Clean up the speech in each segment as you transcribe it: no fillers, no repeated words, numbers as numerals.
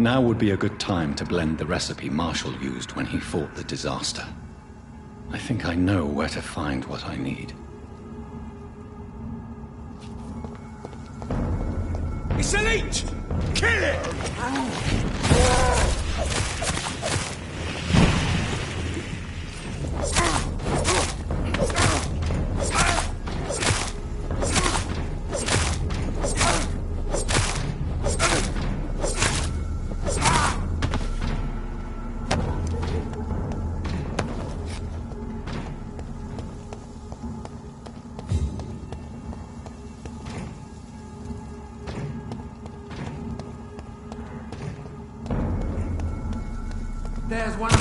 Now would be a good time to blend the recipe Marshall used when he fought the disaster. I think I know where to find what I need. It's elite! Kill it! There's one.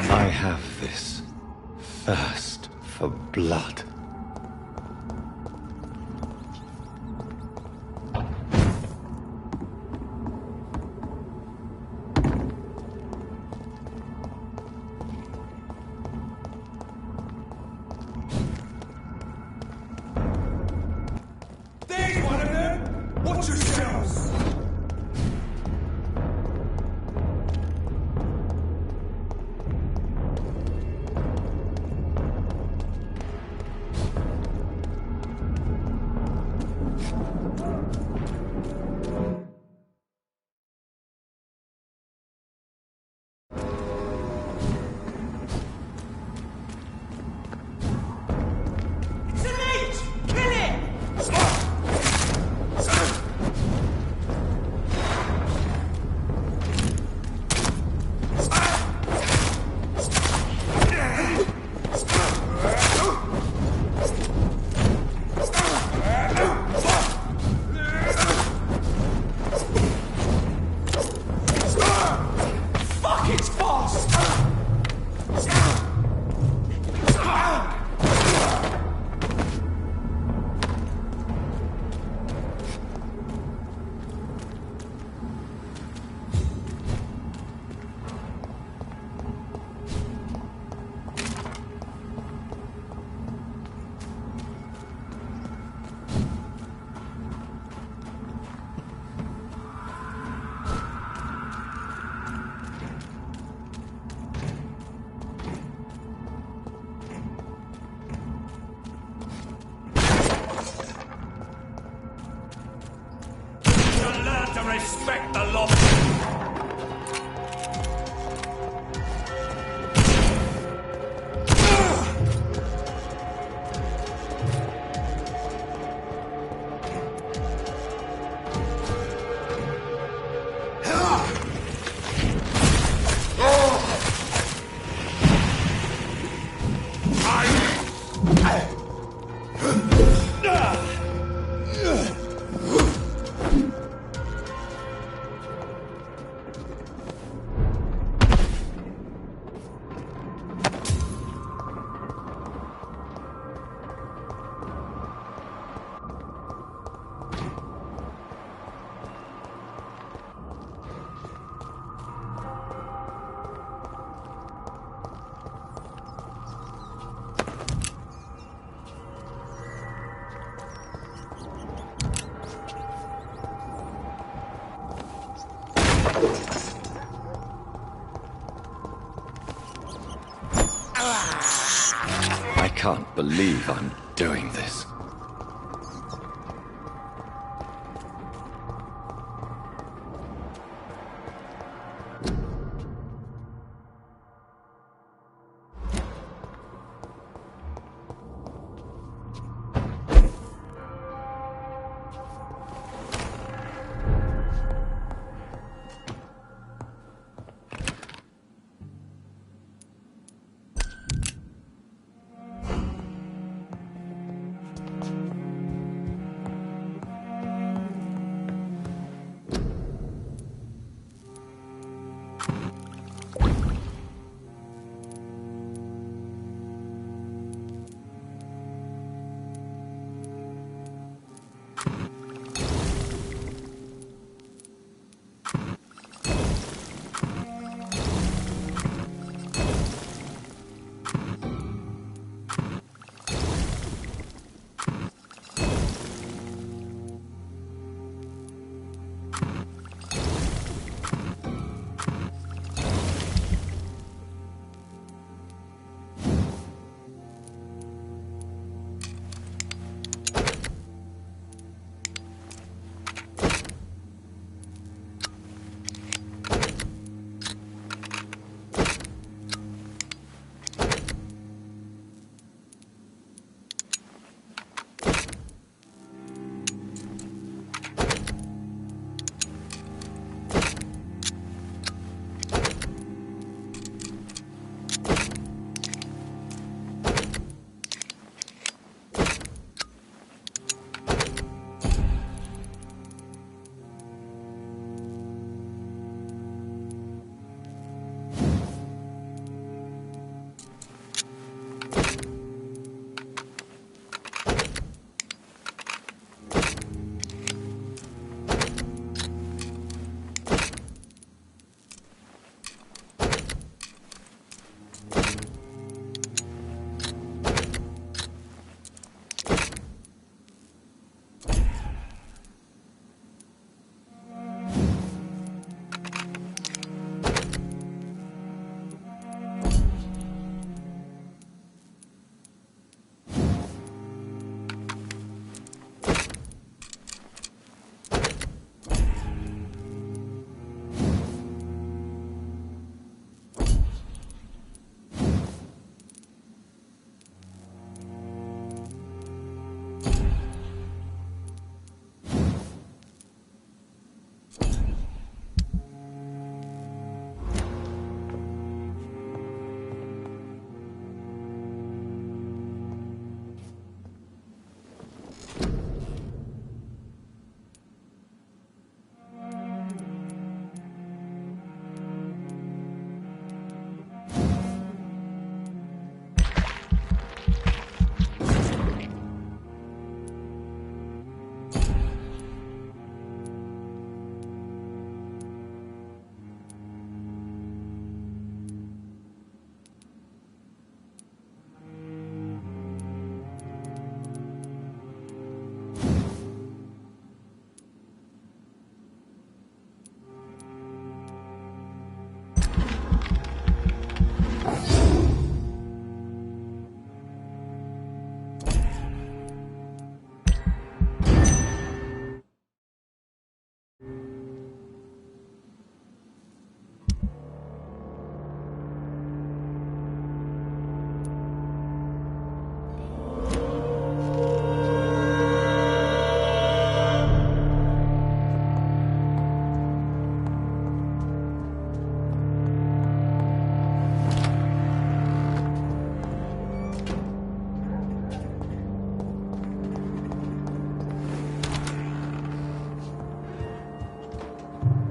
I have this thirst for blood. There's one of them! Watch yourselves! Respect the law. I can't believe I'm doing this.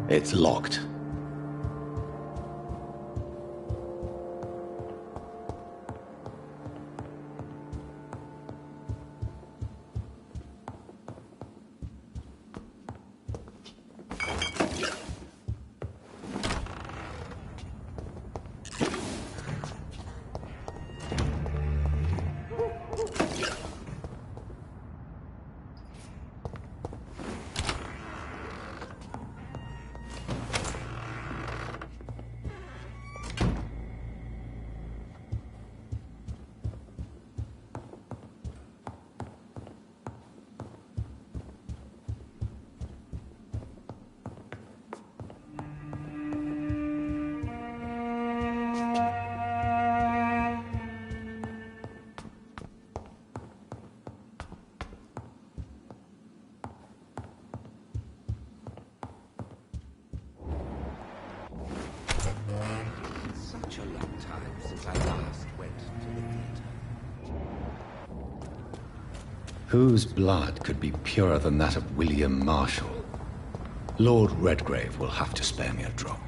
It's locked. Such a long time since I last went to the theatre. Whose blood could be purer than that of William Marshall? Lord Redgrave will have to spare me a drop.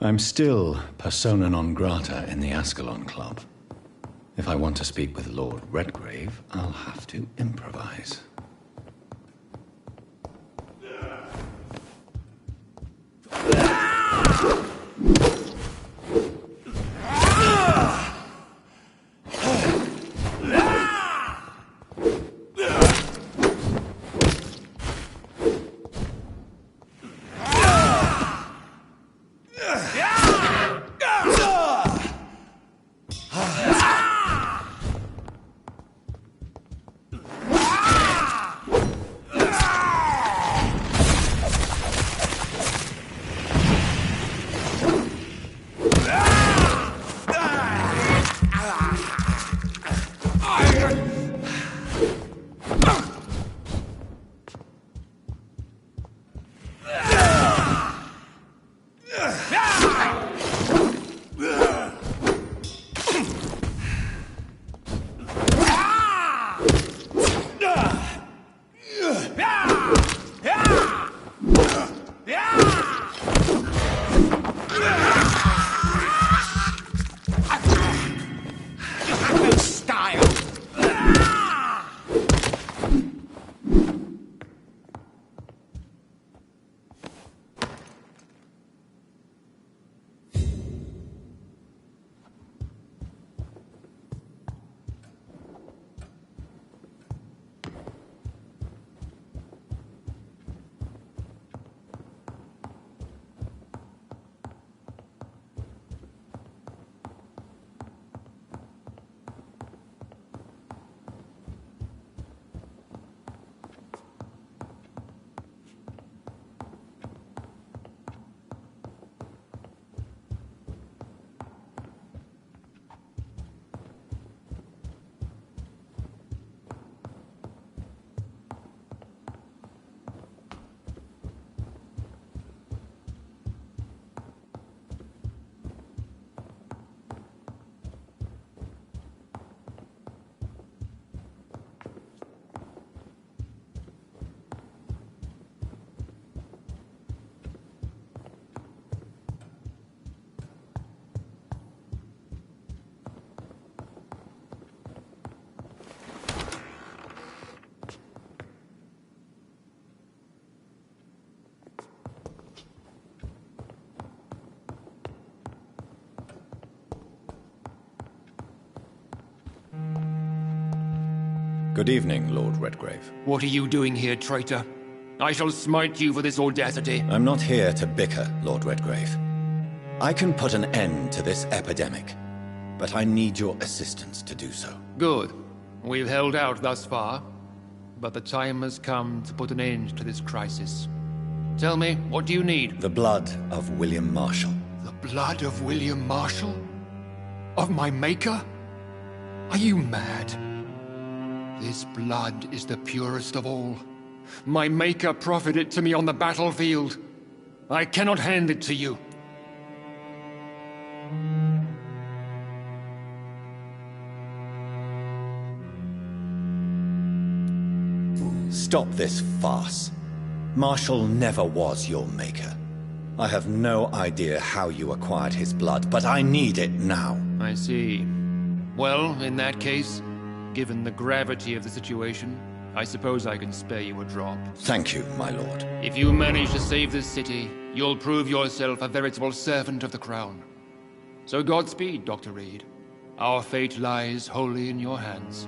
I'm still persona non grata in the Ascalon Club. If I want to speak with Lord Redgrave, I'll have to improvise. Good evening, Lord Redgrave. What are you doing here, traitor? I shall smite you for this audacity. I'm not here to bicker, Lord Redgrave. I can put an end to this epidemic, but I need your assistance to do so. Good. We've held out thus far, but the time has come to put an end to this crisis. Tell me, what do you need? The blood of William Marshall. The blood of William Marshall? Of my maker? Are you mad? This blood is the purest of all. My maker proffered it to me on the battlefield. I cannot hand it to you. Stop this farce. Marshall never was your maker. I have no idea how you acquired his blood, but I need it now. I see. Well, in that case, given the gravity of the situation, I suppose I can spare you a drop. Thank you, my lord. If you manage to save this city, you'll prove yourself a veritable servant of the crown. So Godspeed, Dr. Reed. Our fate lies wholly in your hands.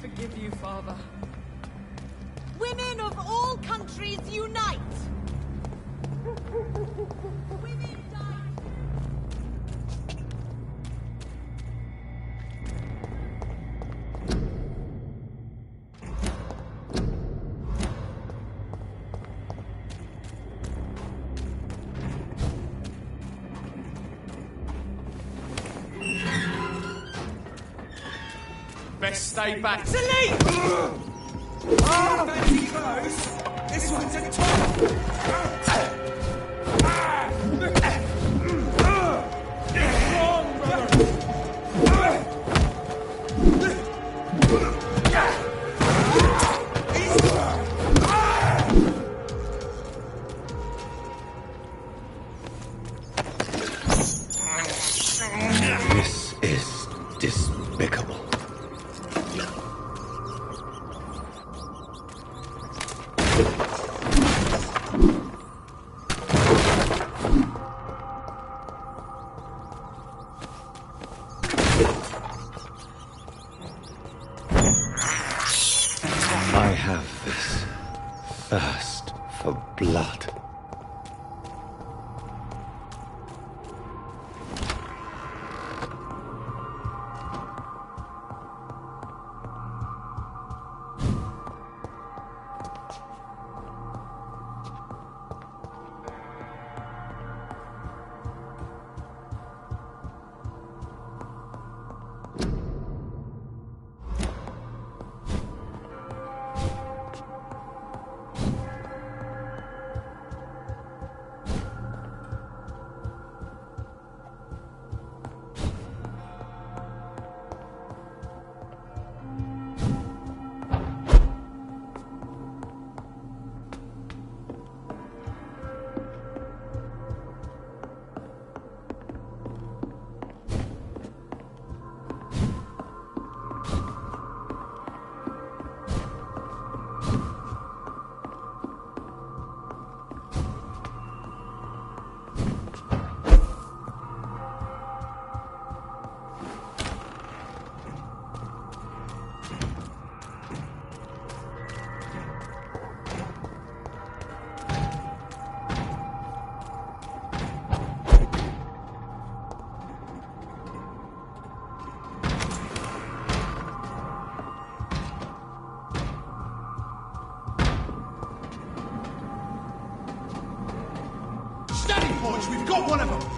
Forgive you, Father. Women of all countries unite! Women die! Best stay back. Delete! Oh, fancy clothes. This one's a top. This is despicable. I have this thirst for blood. got one of them!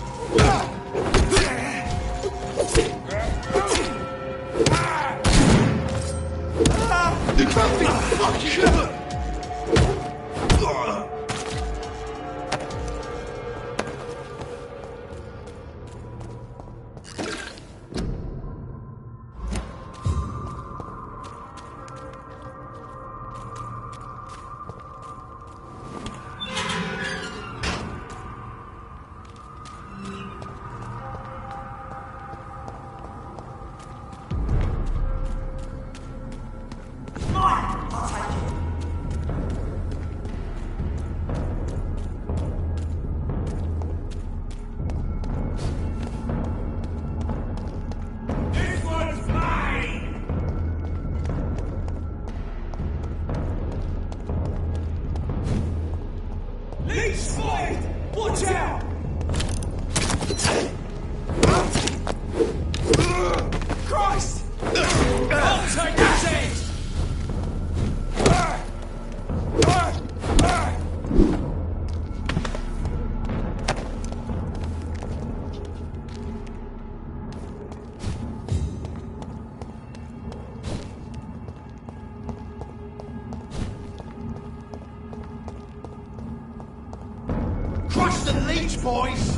Crush the leech, boys!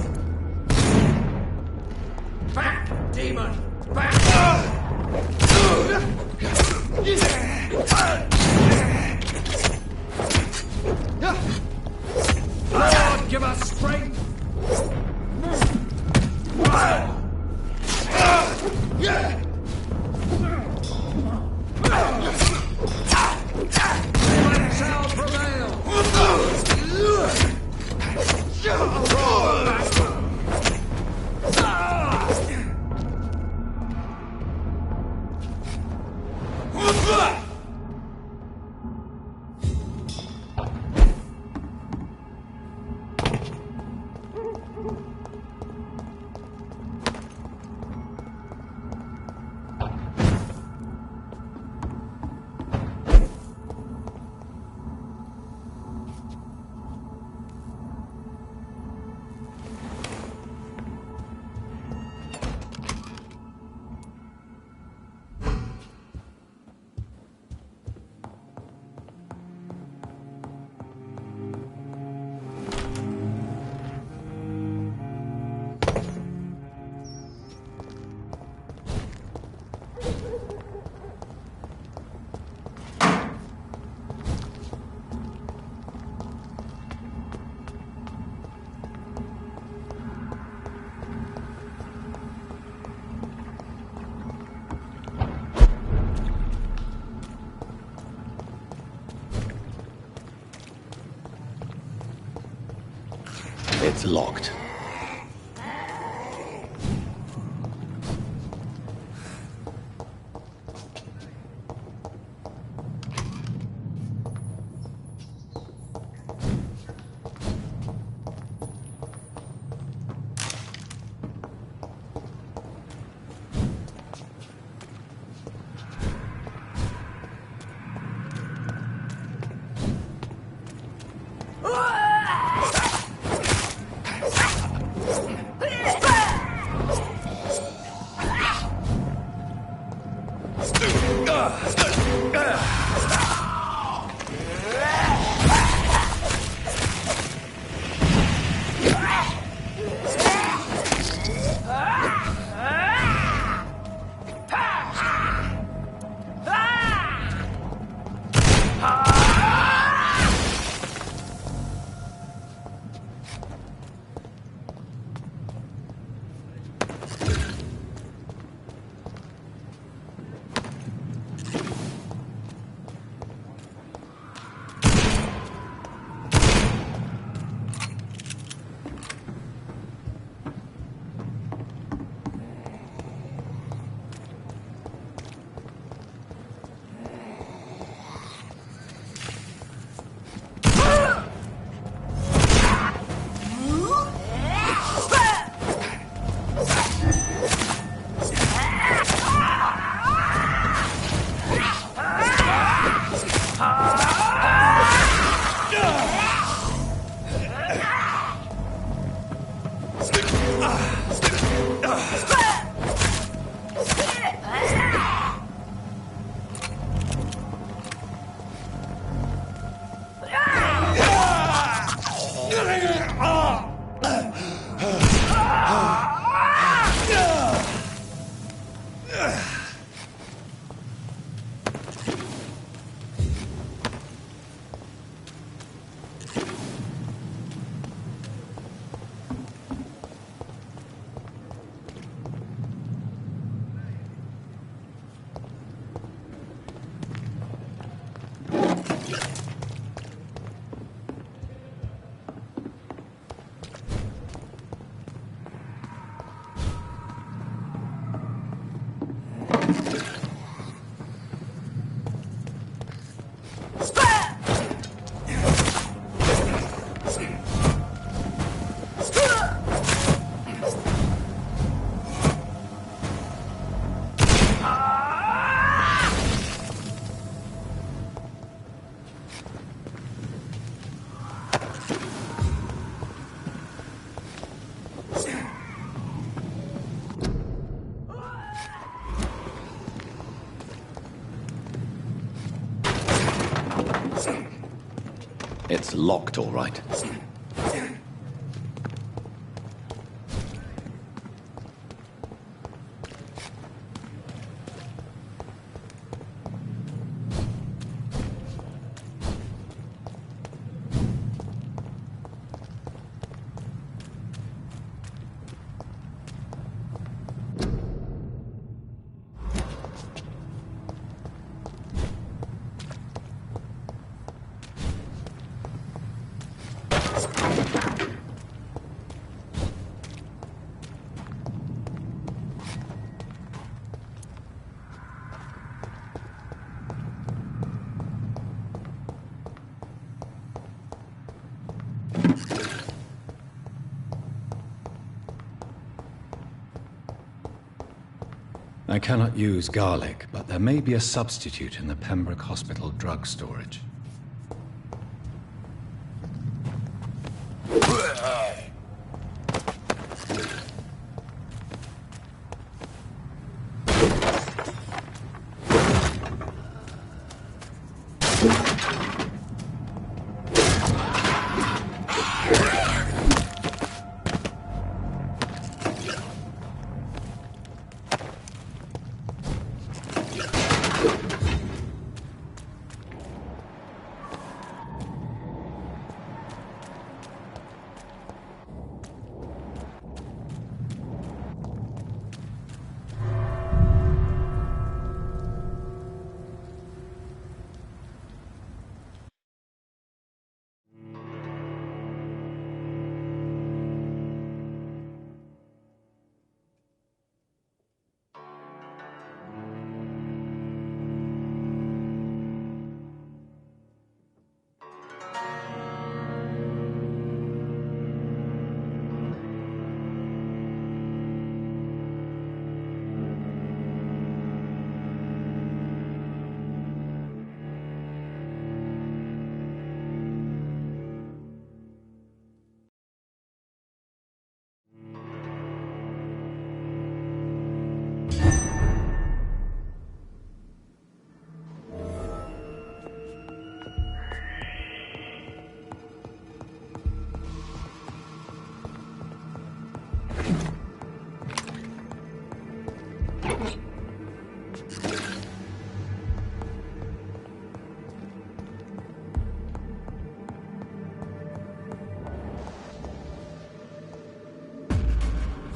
Back, demon! Back! Lord, give us strength! Demon shall prevail! It's locked. It's locked, all right. I cannot use garlic, but there may be a substitute in the Pembroke Hospital drug storage.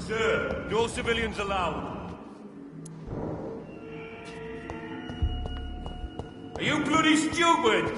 Sir, no civilians allowed. Are you bloody stupid?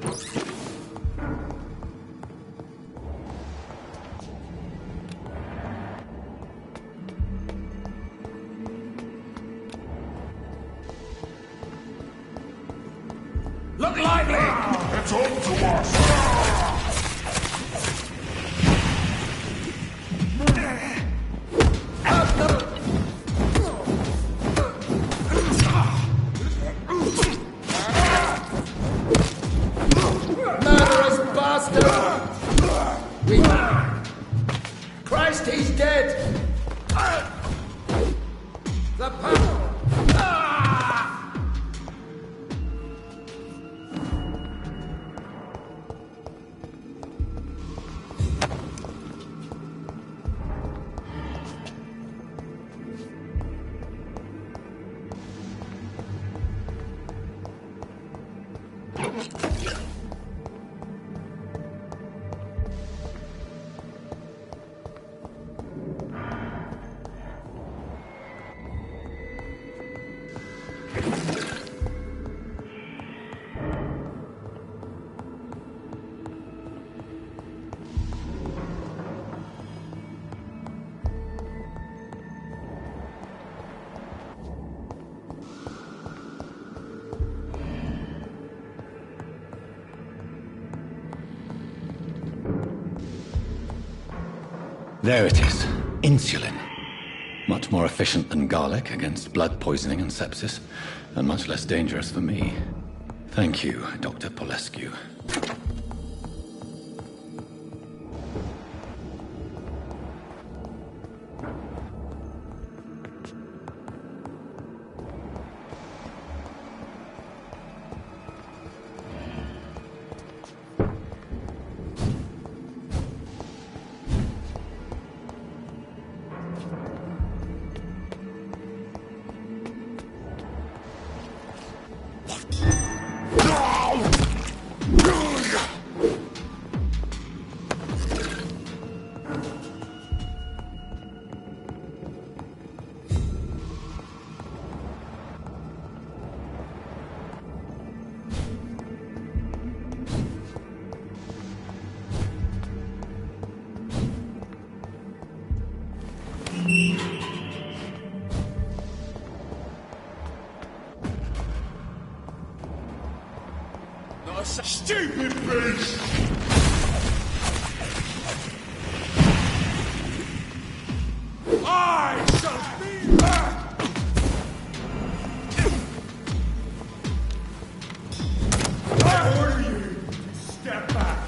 Look lively! It's up to us! Murderous bastard! We... Christ, he's dead! The power... There it is. Insulin. Much more efficient than garlic against blood poisoning and sepsis, and much less dangerous for me. Thank you, Dr. Polescu. Stupid beast! I shall be back! I order you to step back!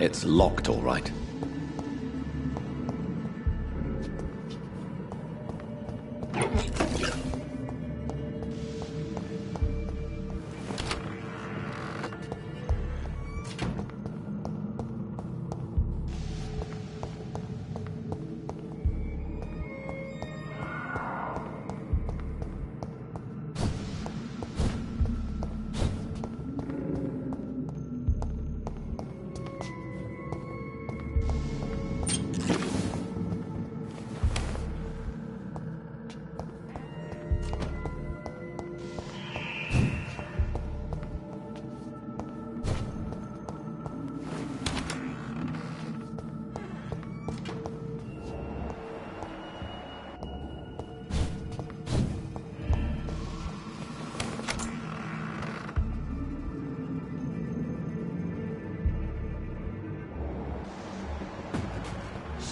It's locked, all right.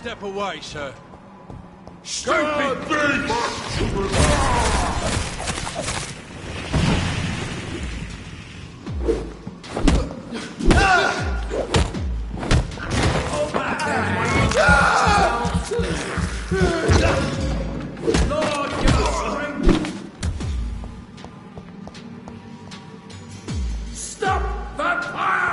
Step away, sir. Stupid Stop, Vampyr!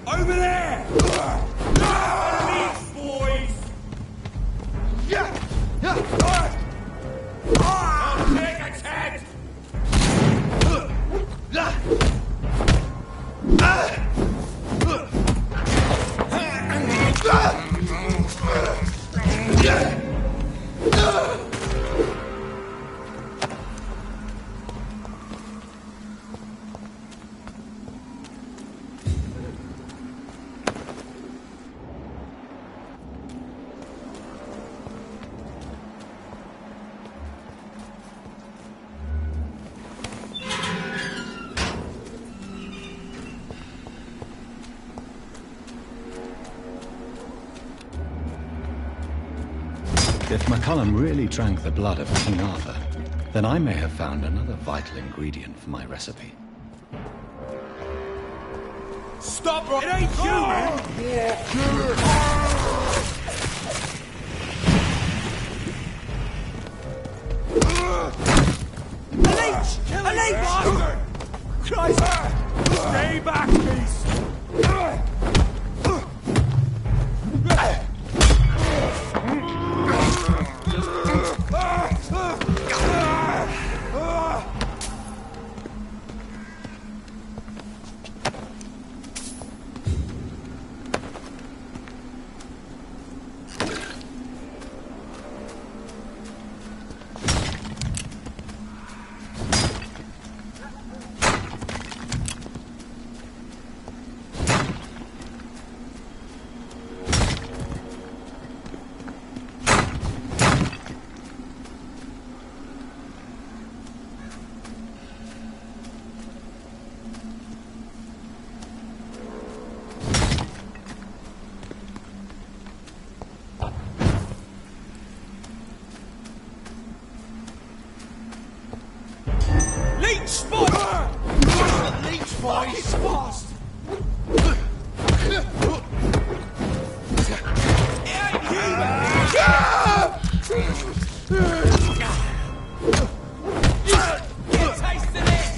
Over there! Enemies, boys! I'll take its head! If McCullum really drank the blood of King Arthur, then I may have found another vital ingredient for my recipe. Stop! It ain't human! A leech! A leech! Christ! Stay back, beast! Leech spot! Leech boys! Fast! Get a taste of this!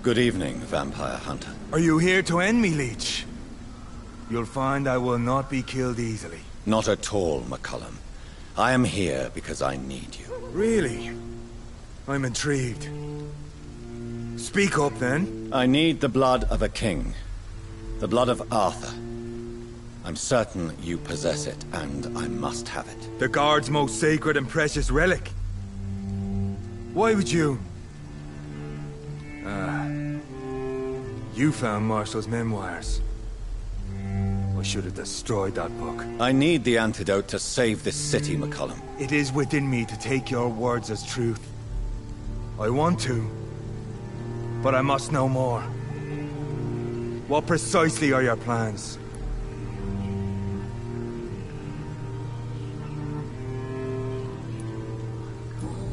Good evening, Vampire Hunter. Are you here to end me, Leech? You'll find I will not be killed easily. Not at all, McCullum. I am here because I need you. Really? I'm intrigued. Speak up, then. I need the blood of a king. The blood of Arthur. I'm certain you possess it, and I must have it. The Guard's most sacred and precious relic. Why would you? You found Marshall's memoirs. I should have destroyed that book. I need the antidote to save this city, McCullum. It is within me to take your words as truth. I want to, but I must know more. What precisely are your plans?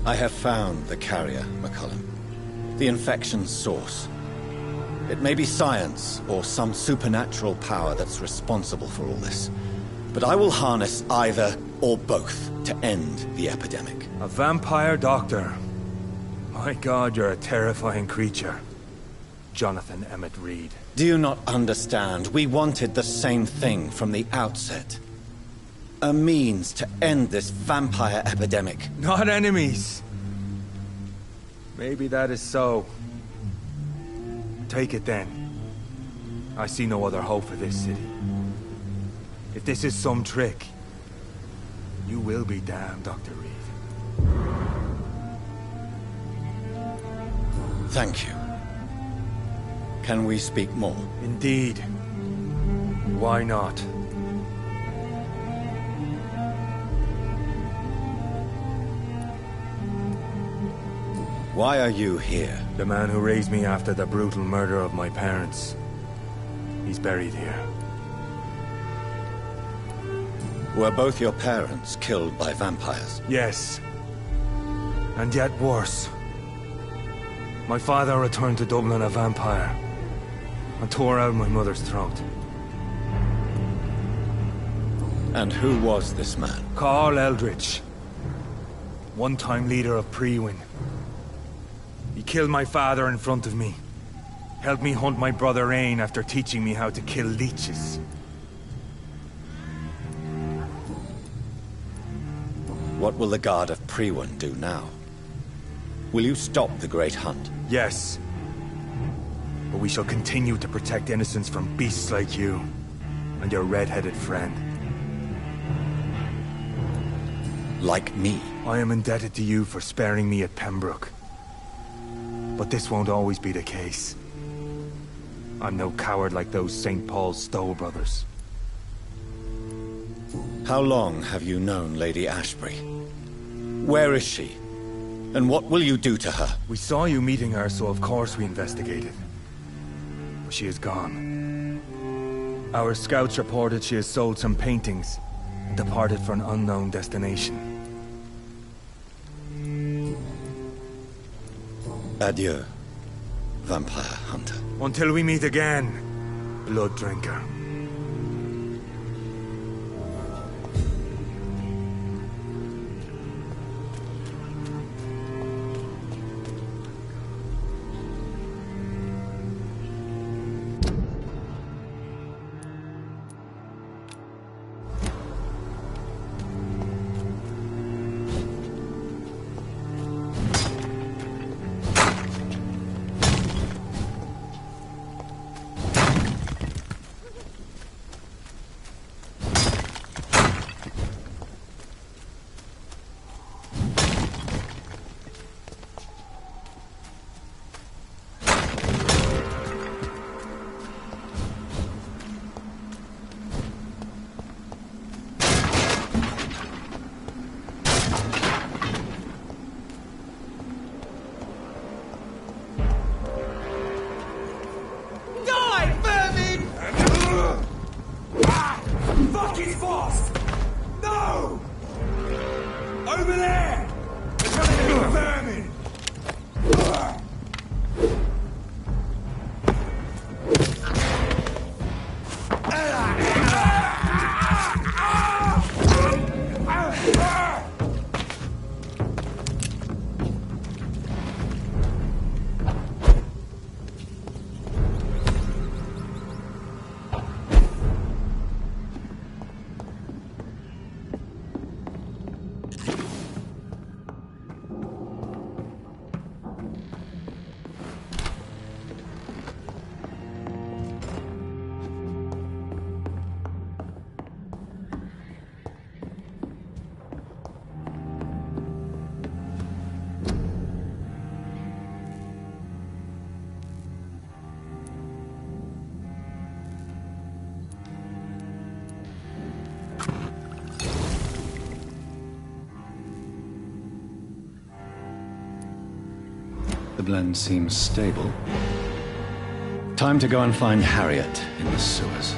I have found the carrier, McCullum. The infection's source. It may be science, or some supernatural power that's responsible for all this. But I will harness either, or both, to end the epidemic. A vampire doctor. My God, you're a terrifying creature. Jonathan Emmett Reed. Do you not understand? We wanted the same thing from the outset. A means to end this vampire epidemic. Not enemies. Maybe that is so. Take it then. I see no other hope for this city. If this is some trick, you will be damned, Dr. Reed. Thank you. Can we speak more? Indeed. Why not? Why are you here? The man who raised me after the brutal murder of my parents. He's buried here. Were both your parents killed by vampires? Yes. And yet worse. My father returned to Dublin a vampire and tore out my mother's throat. And who was this man? Carl Eldritch. One-time leader of Prewin. He killed my father in front of me. Helped me hunt my brother Ain after teaching me how to kill leeches. What will the Guard of Prewin do now? Will you stop the Great Hunt? Yes. But we shall continue to protect innocents from beasts like you and your red-headed friend. Like me? I am indebted to you for sparing me at Pembroke. But this won't always be the case. I'm no coward like those St. Paul's Stowe brothers. How long have you known Lady Ashbury? Where is she? And what will you do to her? We saw you meeting her, so of course we investigated. But she is gone. Our scouts reported she has sold some paintings and departed for an unknown destination. Adieu, Vampire Hunter. Until we meet again, Blood Drinker. The blend seems stable. Time to go and find Harriet in the sewers.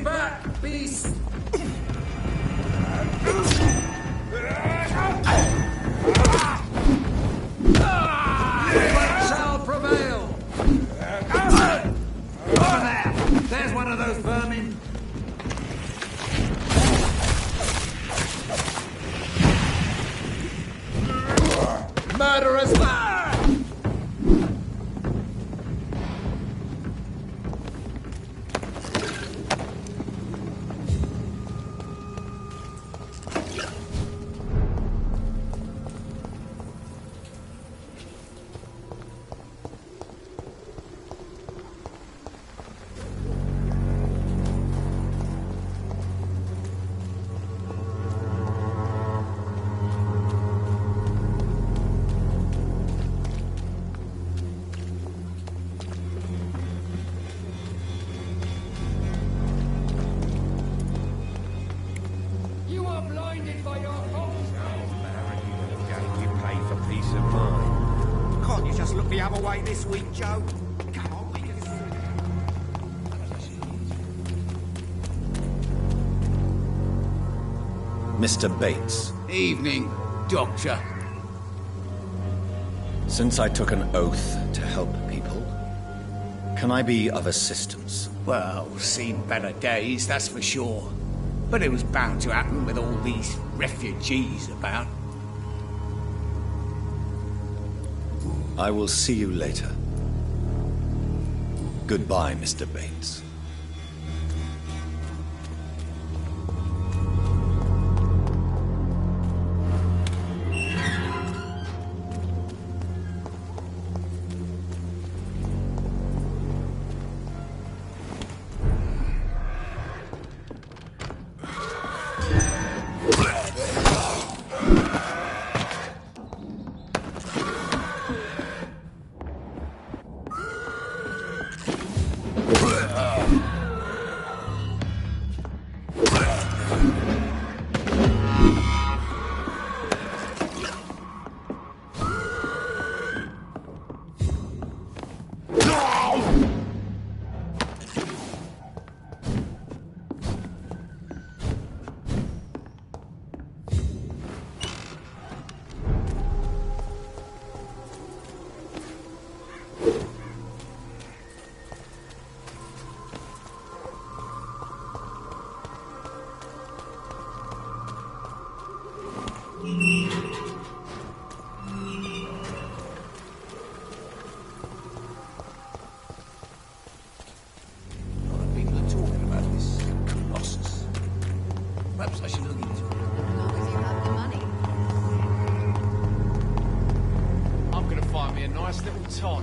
back, beast! What shall prevail? Over there! There's one of those vermin! Murderous! The other way this week, Joe. Come on, we can... Mr. Bates. Evening, Doctor. Since I took an oath to help people, can I be of assistance? Well, seen better days, that's for sure. But it was bound to happen with all these refugees about. I will see you later. Goodbye, Mr. Bates.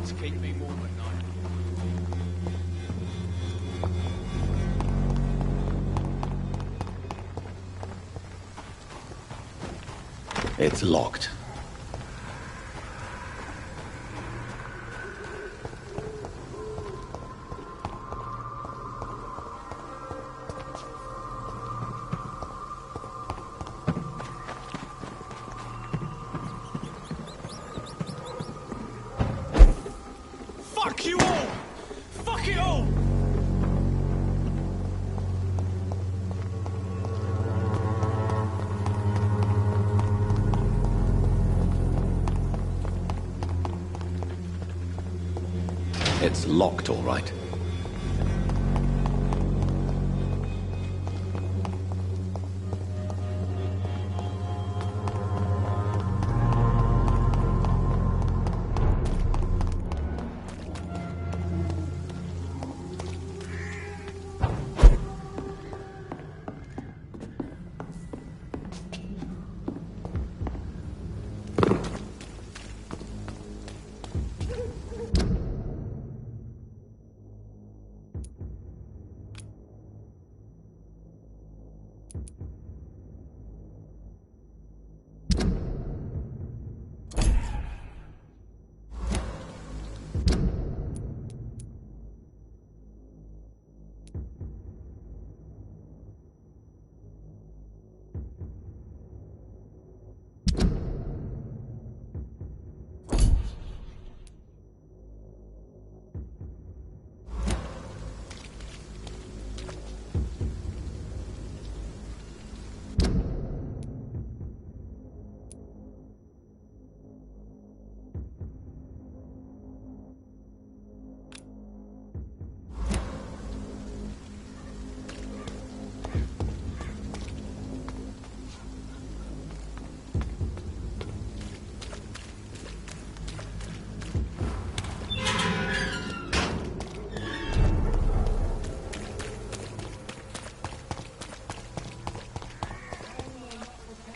To keep me warm at night. It's locked. Fuck you all! Fuck it all! It's locked, all right.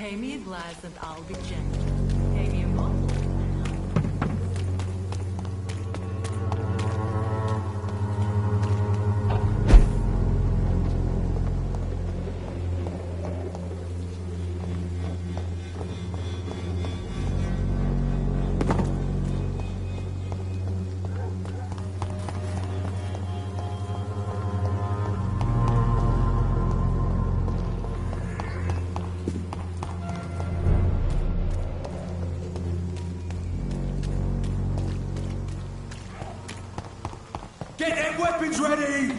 Pay me a glass and I'll be gentle. Pay me a bottle. Get them weapons ready!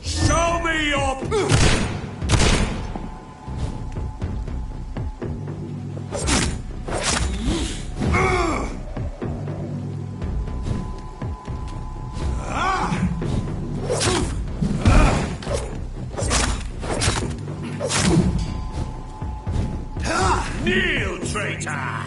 Show me your... Kneel, traitor!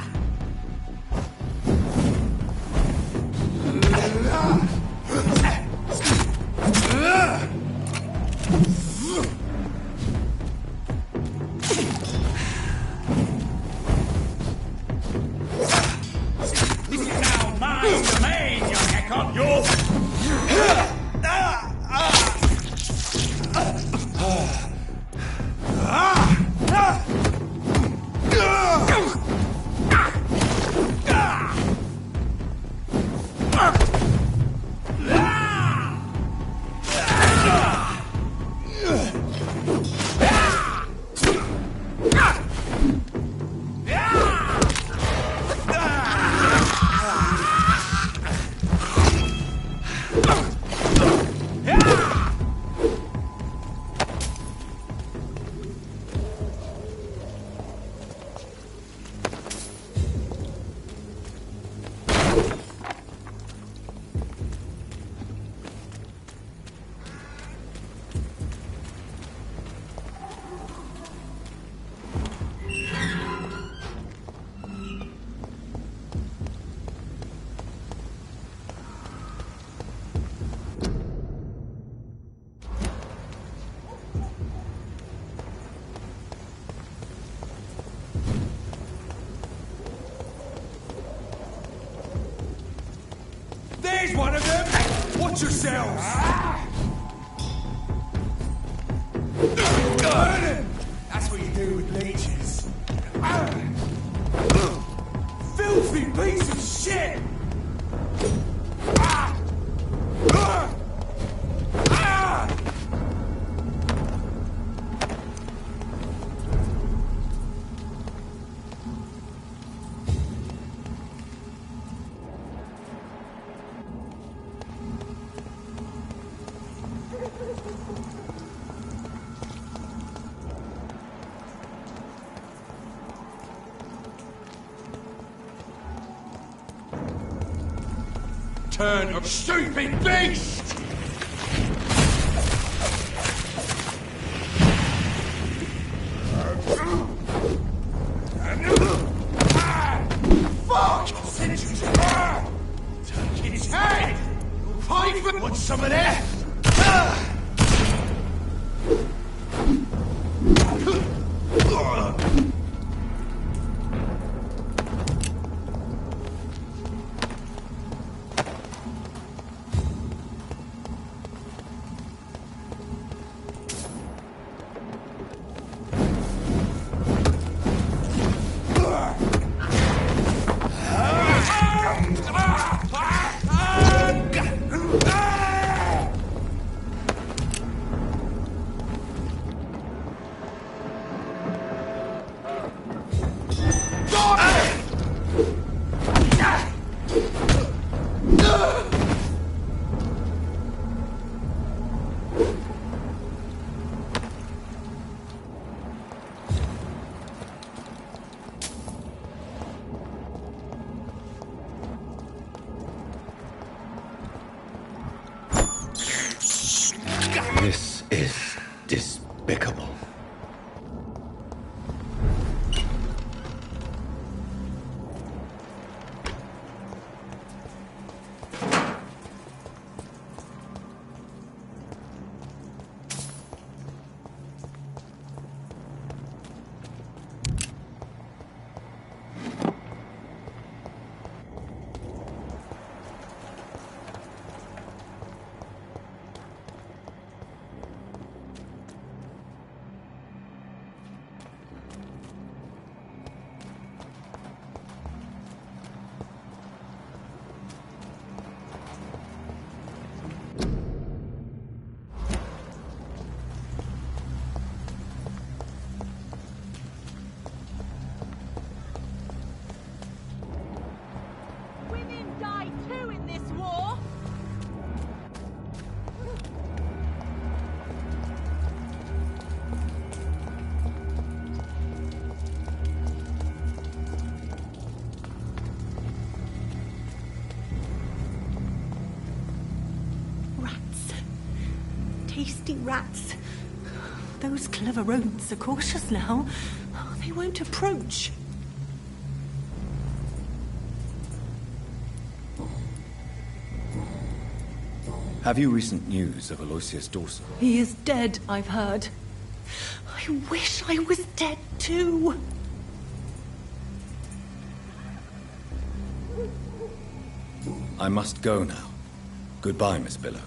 This is now my domain, you heckle! There's one of them! Watch yourselves! Burn him! That's what you do with leeches. Filthy piece of shit! Turn of stupid beast! Fuck! Sentries! Take his head! Pavement! Want some of that? hasty rats. Those clever rodents are cautious now. They won't approach. Have you recent news of Aloysius Dawson? He is dead, I've heard. I wish I was dead too. I must go now. Goodbye, Miss Billow.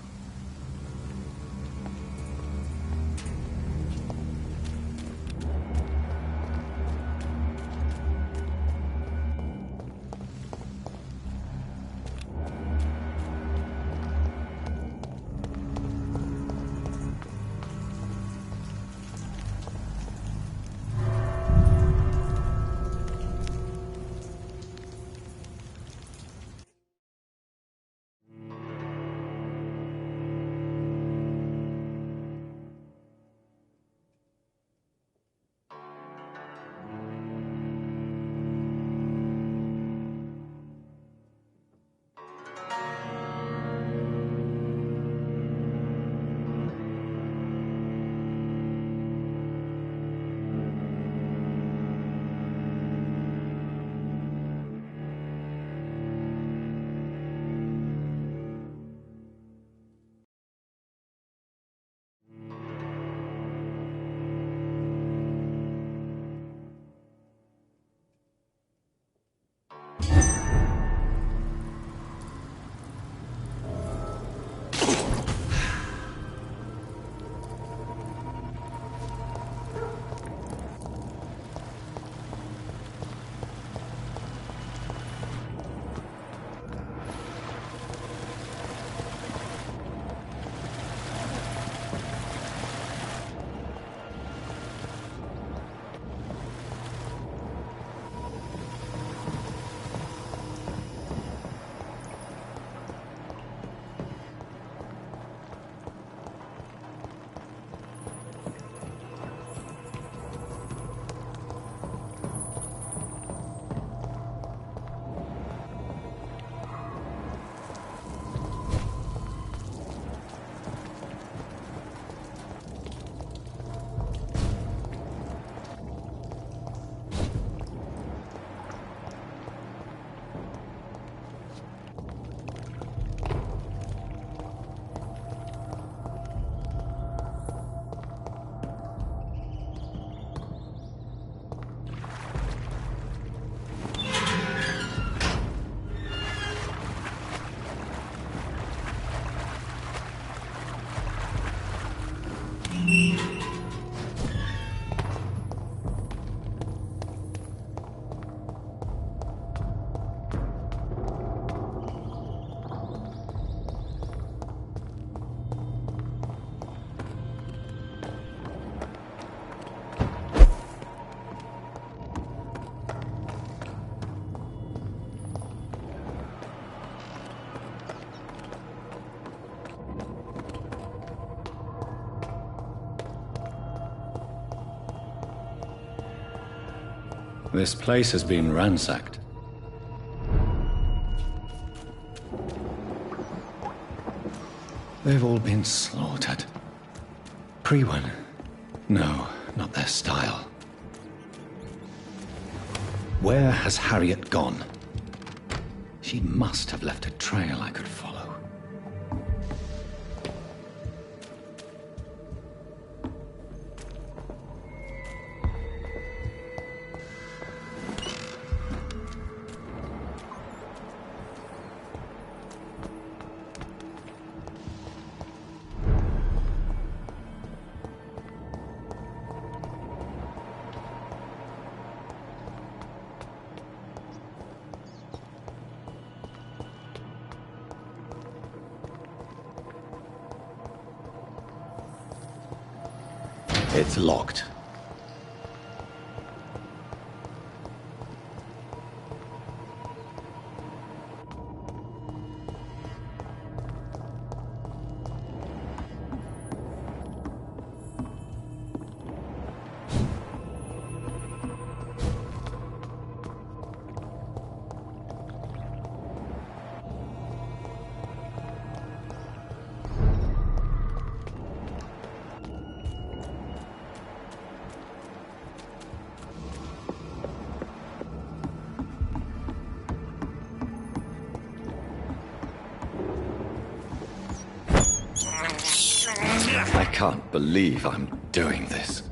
This place has been ransacked. They've all been slaughtered. Priwen? No, not their style. Where has Harriet gone? She must have left a trail I could follow. It's locked. I can't believe I'm doing this.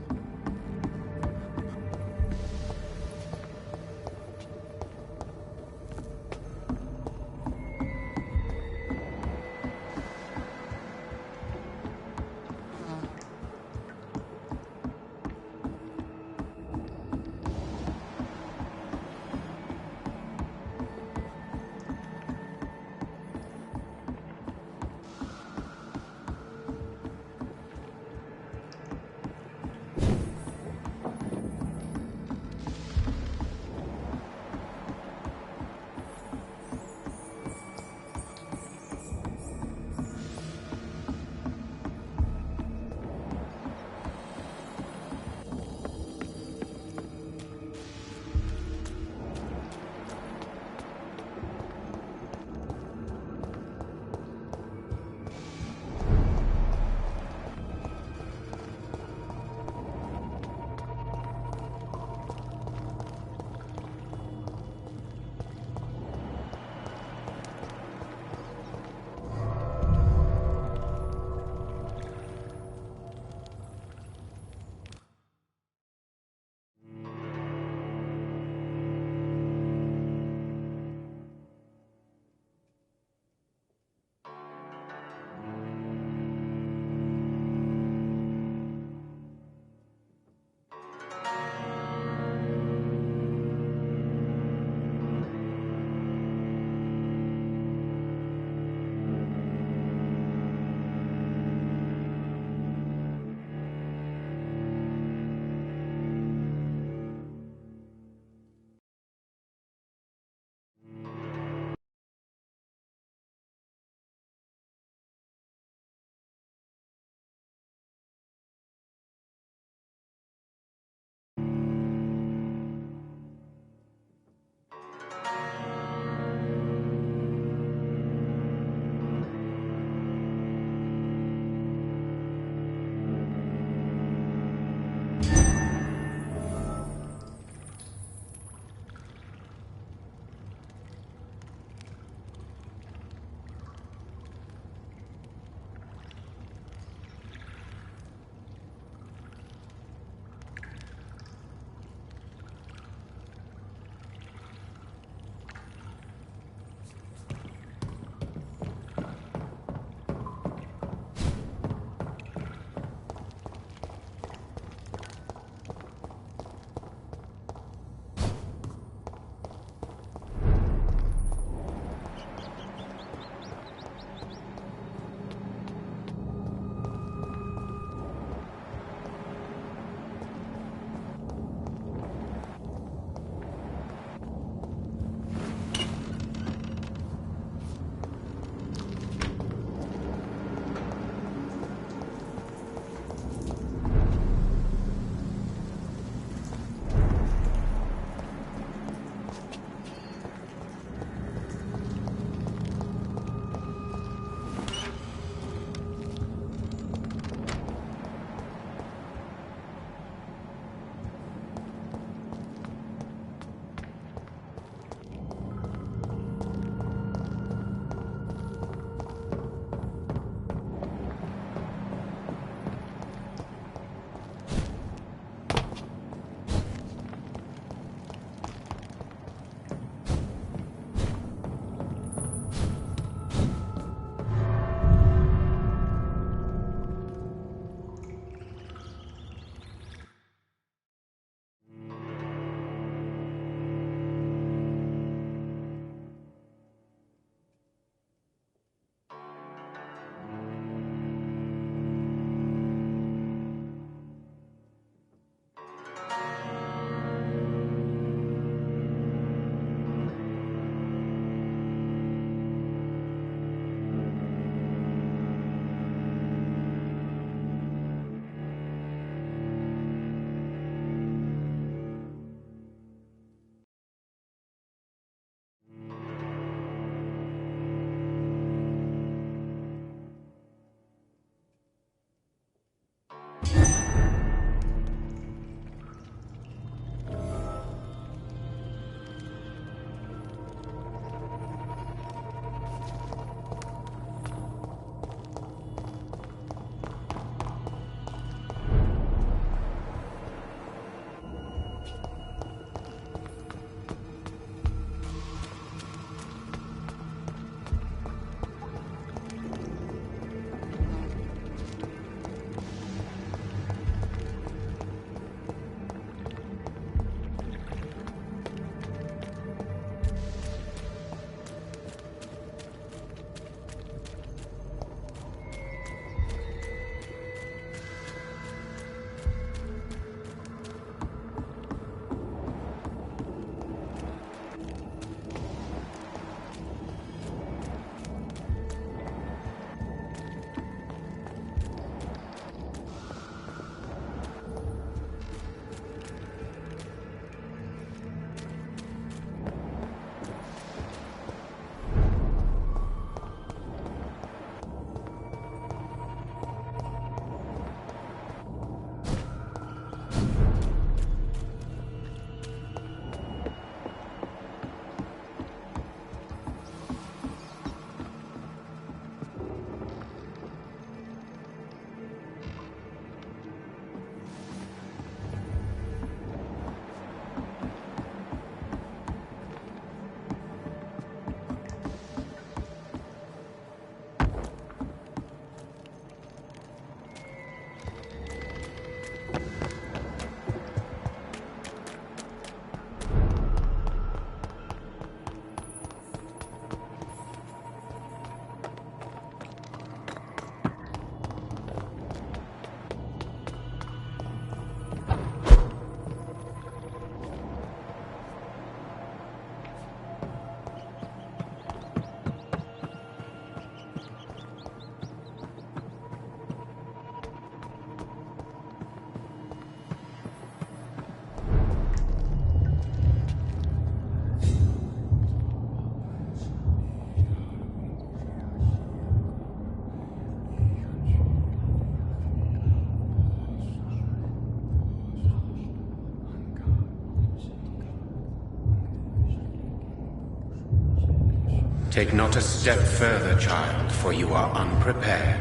Take not a step further, child, for you are unprepared.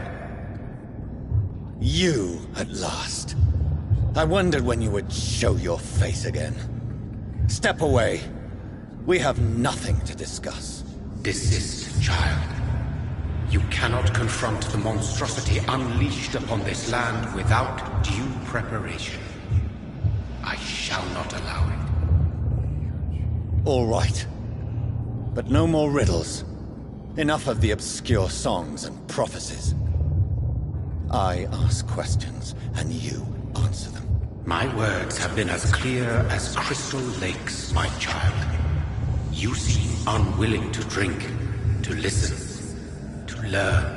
You, at last. I wondered when you would show your face again. Step away. We have nothing to discuss. Desist, child. You cannot confront the monstrosity unleashed upon this land without due preparation. I shall not allow it. All right. But no more riddles. Enough of the obscure songs and prophecies. I ask questions, and you answer them. My words have been as clear as crystal lakes, my child. You seem unwilling to drink, to listen, to learn.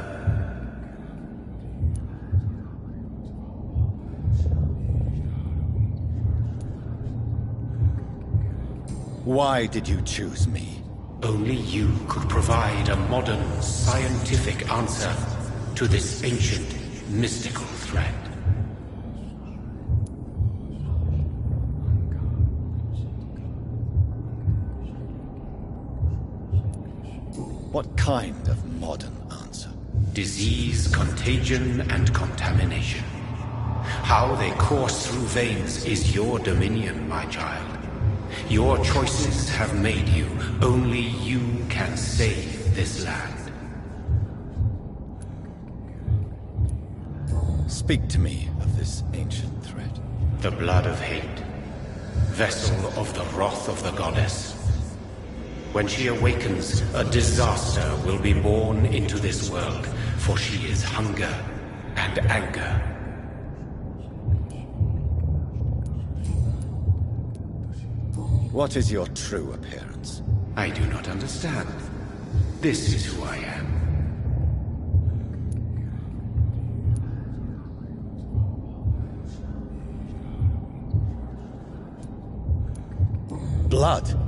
Why did you choose me? Only you could provide a modern, scientific answer to this ancient, mystical threat. What kind of modern answer? Disease, contagion, and contamination. How they course through veins is your dominion, my child. Your choices have made you. Only you can save this land. Speak to me of this ancient threat. The blood of hate. Vessel of the wrath of the goddess. When she awakens, a disaster will be born into this world, for she is hunger and anger. What is your true appearance? I do not understand. This is who I am. Blood?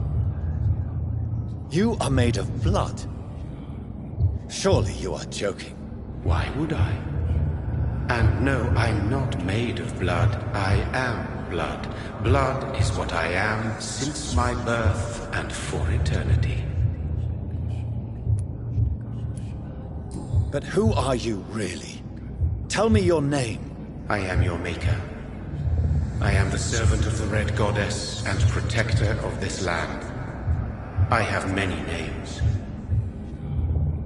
You are made of blood. Surely you are joking. Why would I? And no, I'm not made of blood. I am blood. Blood is what I am since my birth and for eternity. But who are you really? Tell me your name. I am your maker. I am the servant of the Red Goddess and protector of this land. I have many names.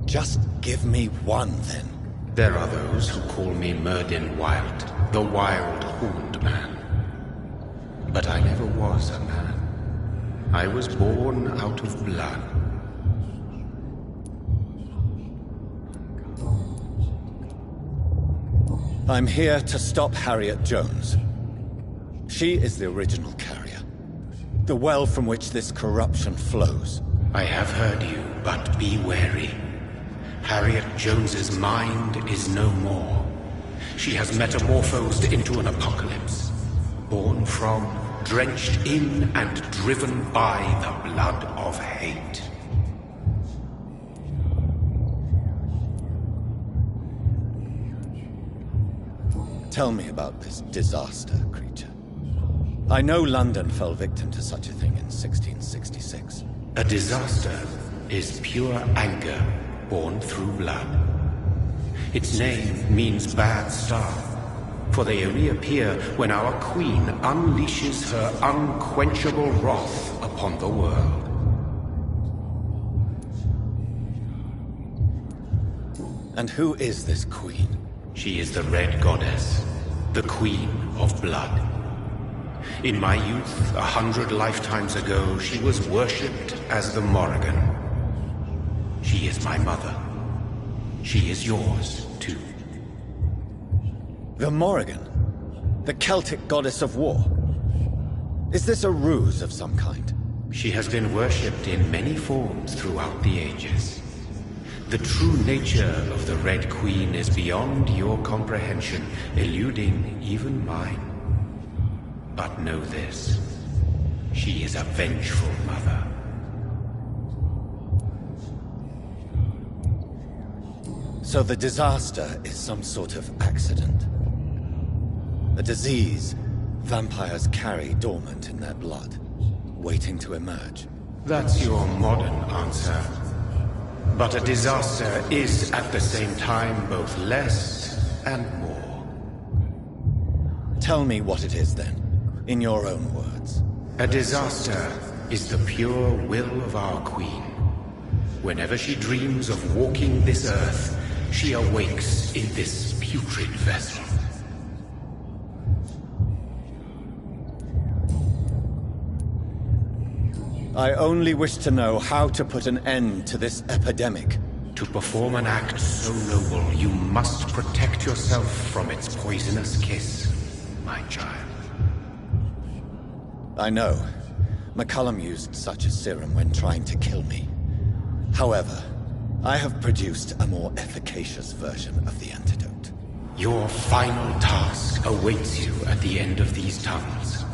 Just give me one, then. There are those who call me Myrddin Wild, the Wild Horned Man. But I never was a man. I was born out of blood. I'm here to stop Harriet Jones. She is the original carrier. The well from which this corruption flows. I have heard you, but be wary. Harriet Jones's mind is no more. She has metamorphosed into an apocalypse. Born from, drenched in, and driven by the blood of hate. Tell me about this disaster, creature. I know London fell victim to such a thing in 1666. A disaster is pure anger born through blood. Its name means bad star, for they only appear when our queen unleashes her unquenchable wrath upon the world. And who is this queen? She is the Red Goddess, the Queen of Blood. In my youth, 100 lifetimes ago, she was worshipped as the Morrigan. She is my mother. She is yours, too. The Morrigan? The Celtic goddess of war? Is this a ruse of some kind? She has been worshipped in many forms throughout the ages. The true nature of the Red Queen is beyond your comprehension, eluding even mine. But know this, she is a vengeful mother. So the disaster is some sort of accident. A disease vampires carry dormant in their blood, waiting to emerge. That's your modern answer. But a disaster is at the same time both less and more. Tell me what it is then, in your own words. A disaster is the pure will of our queen. Whenever she dreams of walking this earth, she awakes in this putrid vessel. I only wish to know how to put an end to this epidemic. To perform an act so noble, you must protect yourself from its poisonous kiss, my child. I know. McCullum used such a serum when trying to kill me. However, I have produced a more efficacious version of the antidote. Your final task awaits you at the end of these tunnels.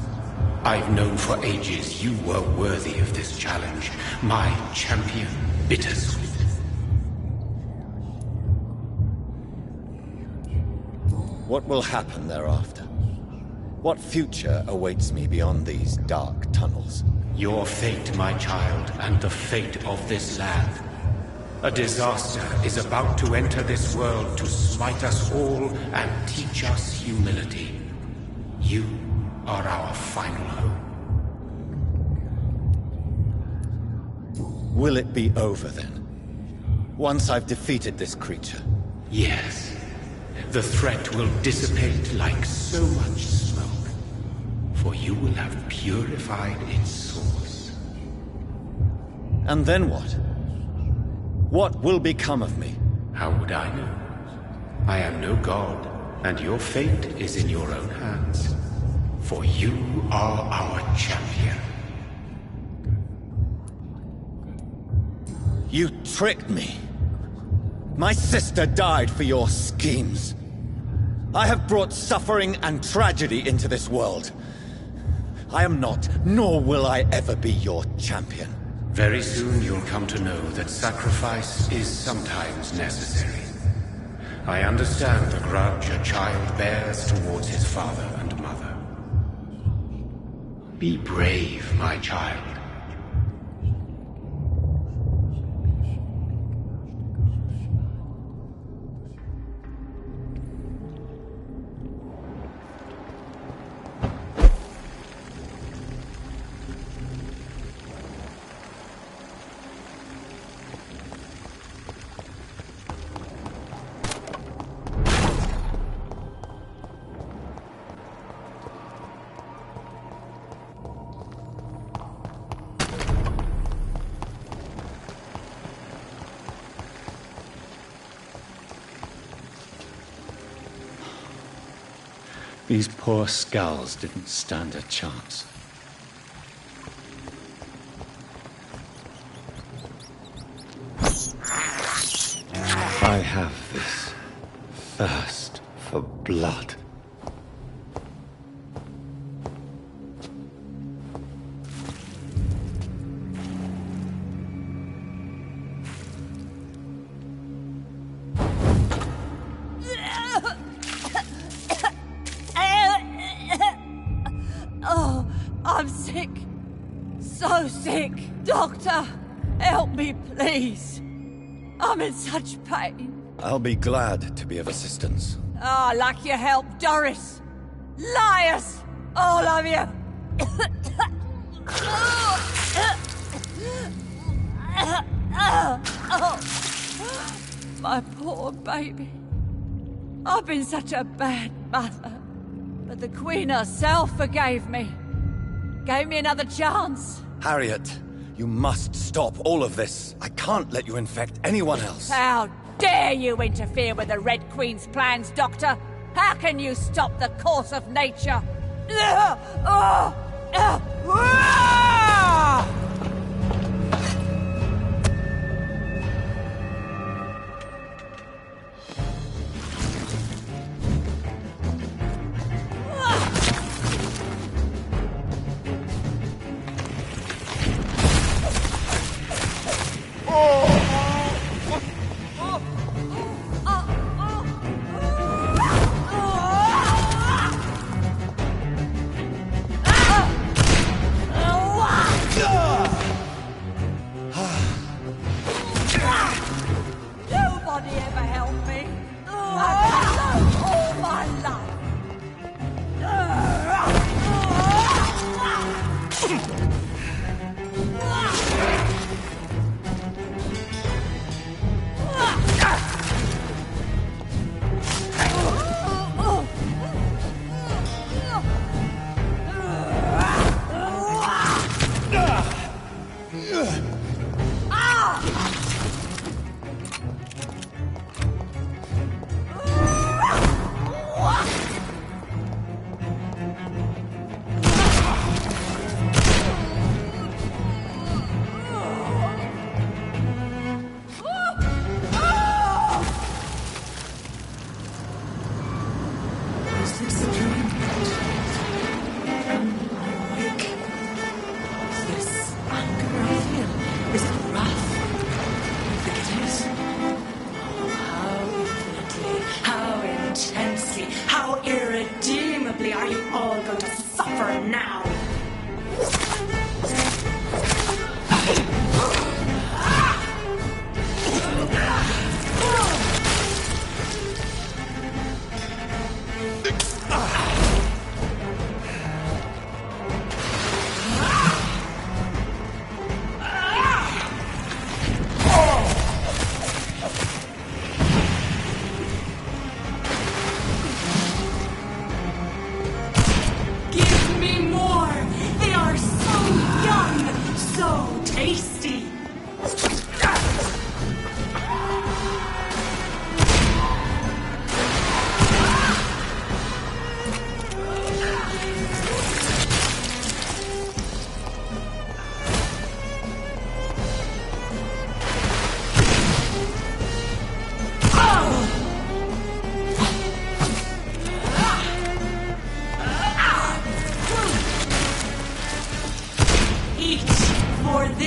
I've known for ages you were worthy of this challenge, my champion, Bittersweet. What will happen thereafter? What future awaits me beyond these dark tunnels? Your fate, my child, and the fate of this land. A disaster is about to enter this world to smite us all and teach us humility. You are our final hope. Will it be over then? Once I've defeated this creature? Yes. The threat will dissipate like so much smoke, for you will have purified its source. And then what? What will become of me? How would I know? I am no god, and your fate is in your own hands. For you are our champion. You tricked me. My sister died for your schemes. I have brought suffering and tragedy into this world. I am not, nor will I ever be your champion. Very soon you'll come to know that sacrifice is sometimes necessary. I understand the grudge a child bears towards his father and mother. Be brave, my child. These poor skulls didn't stand a chance. I have this thirst for blood. Oh, I'm sick. So sick. Doctor, help me, please. I'm in such pain. I'll be glad to be of assistance. Ah, like your help, Doris. Liars! All of you! My poor baby. I've been such a bad mother. But the Queen herself forgave me. Gave me another chance. Harriet, you must stop all of this. I can't let you infect anyone else. How dare you interfere with the Red Queen's plans, Doctor? How can you stop the course of nature?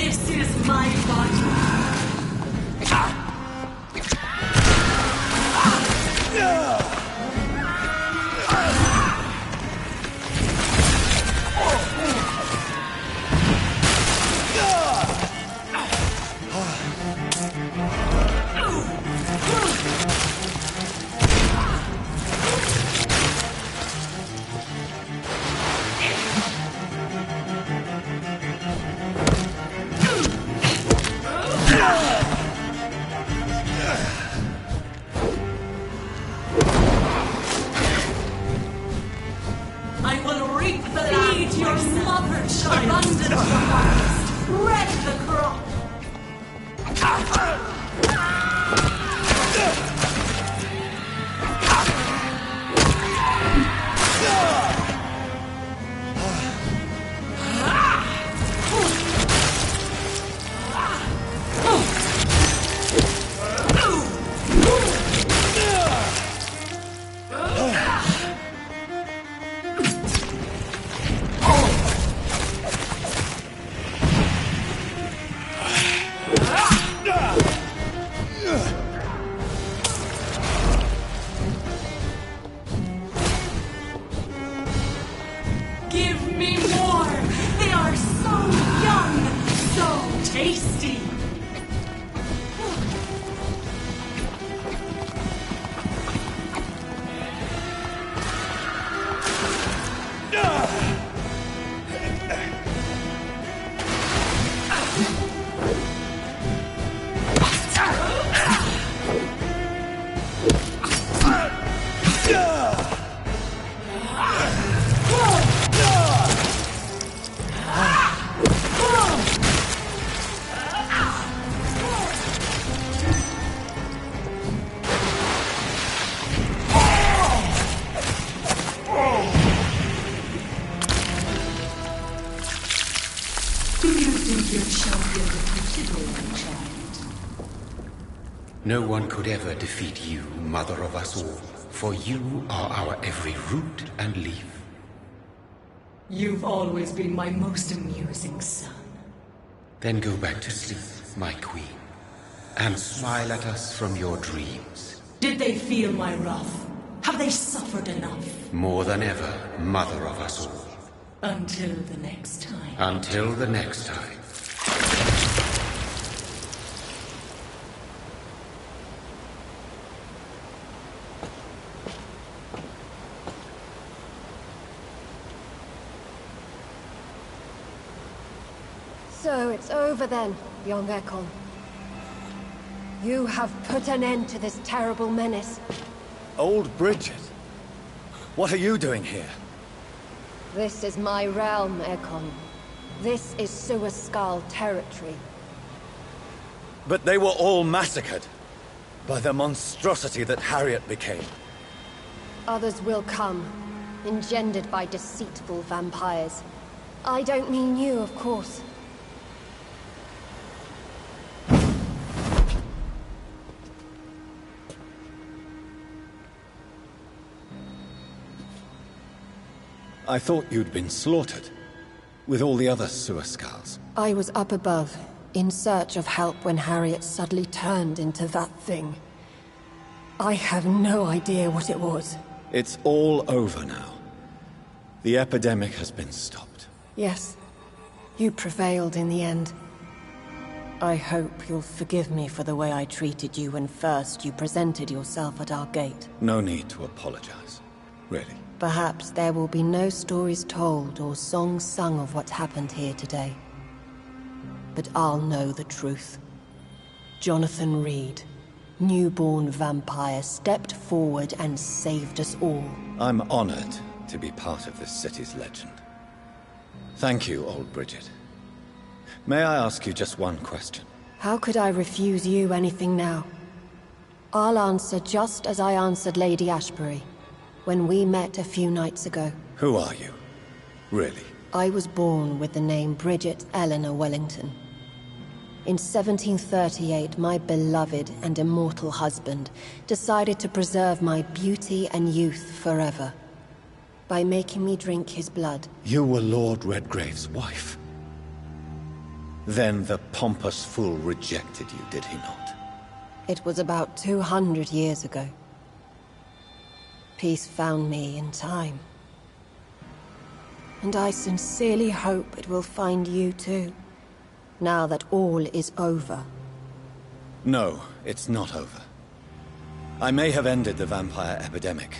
This is my body. I will reap the land. Feed your mother, child. Abundance for harvest. Wreck the crop. Give me more! They are so young, so tasty! Do you think your champion defeated all, my child? No one could ever defeat you, mother of us all, for you are our every root and leaf. You've always been my most amusing son. Then go back to sleep, my queen, and smile at us from your dreams. Did they feel my wrath? Have they suffered enough? More than ever, mother of us all. Until the next time. Until the next time. So it's over then, young Ekon. You have put an end to this terrible menace. Old Bridget? What are you doing here? This is my realm, Ekon. This is Suaskal territory. But they were all massacred by the monstrosity that Harriet became. Others will come, engendered by deceitful vampires. I don't mean you, of course. I thought you'd been slaughtered, with all the other Suaskals. I was up above, in search of help when Harriet suddenly turned into that thing. I have no idea what it was. It's all over now. The epidemic has been stopped. Yes, you prevailed in the end. I hope you'll forgive me for the way I treated you when first you presented yourself at our gate. No need to apologize, really. Perhaps there will be no stories told or songs sung of what happened here today. But I'll know the truth. Jonathan Reed, newborn vampire, stepped forward and saved us all. I'm honored to be part of this city's legend. Thank you, old Bridget. May I ask you just one question? How could I refuse you anything now? I'll answer just as I answered Lady Ashbury when we met a few nights ago. Who are you? Really? I was born with the name Bridget Eleanor Wellington. In 1738, my beloved and immortal husband decided to preserve my beauty and youth forever by making me drink his blood. You were Lord Redgrave's wife. Then the pompous fool rejected you, did he not? It was about 200 years ago. Peace found me in time. And I sincerely hope it will find you too, now that all is over. No, it's not over. I may have ended the vampire epidemic,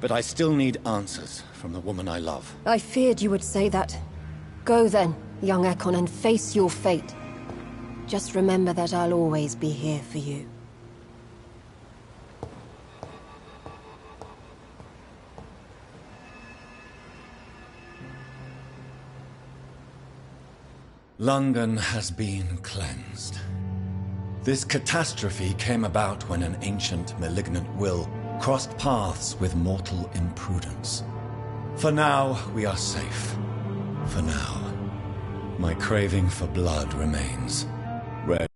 but I still need answers from the woman I love. I feared you would say that. Go then, young Ekon, and face your fate. Just remember that I'll always be here for you. London has been cleansed. This catastrophe came about when an ancient, malignant will crossed paths with mortal imprudence. For now, we are safe. For now. My craving for blood remains. Red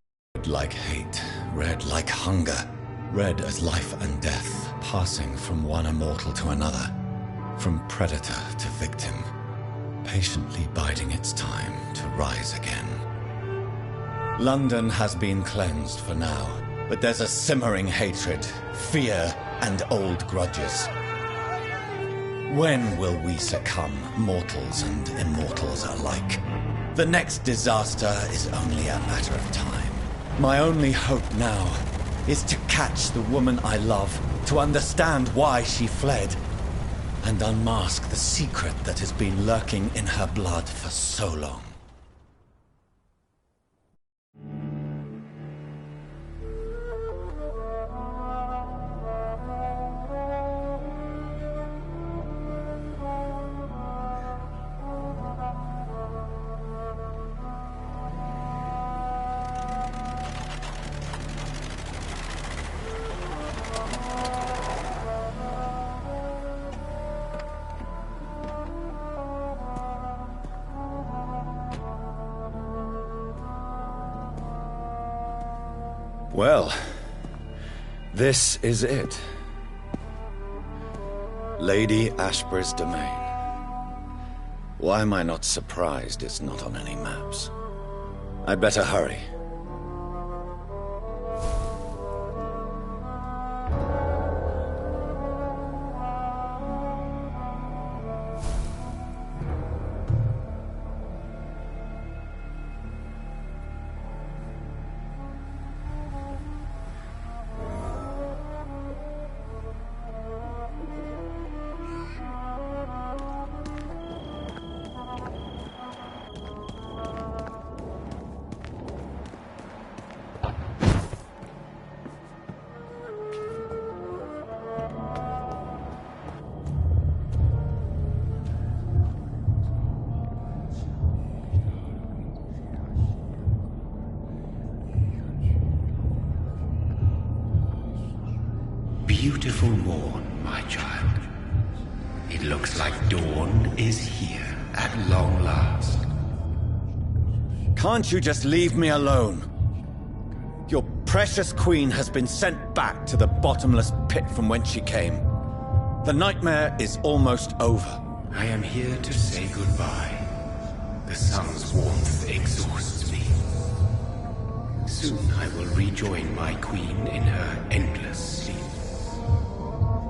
like hate, red like hunger, red as life and death, passing from one immortal to another, from predator to victim, patiently biding its time to rise again. London has been cleansed for now, but there's a simmering hatred, fear, and old grudges. When will we succumb, mortals and immortals alike? The next disaster is only a matter of time. My only hope now is to catch the woman I love, to understand why she fled, and unmask the secret that has been lurking in her blood for so long. Well, this is it. Lady Ashbury's domain. Why am I not surprised it's not on any maps? I'd better hurry. Beautiful morn, my child. It looks like dawn is here at long last. Can't you just leave me alone? Your precious queen has been sent back to the bottomless pit from whence she came. The nightmare is almost over. I am here to say goodbye. The sun's warmth exhausts me. Soon I will rejoin my queen in her endless sleep.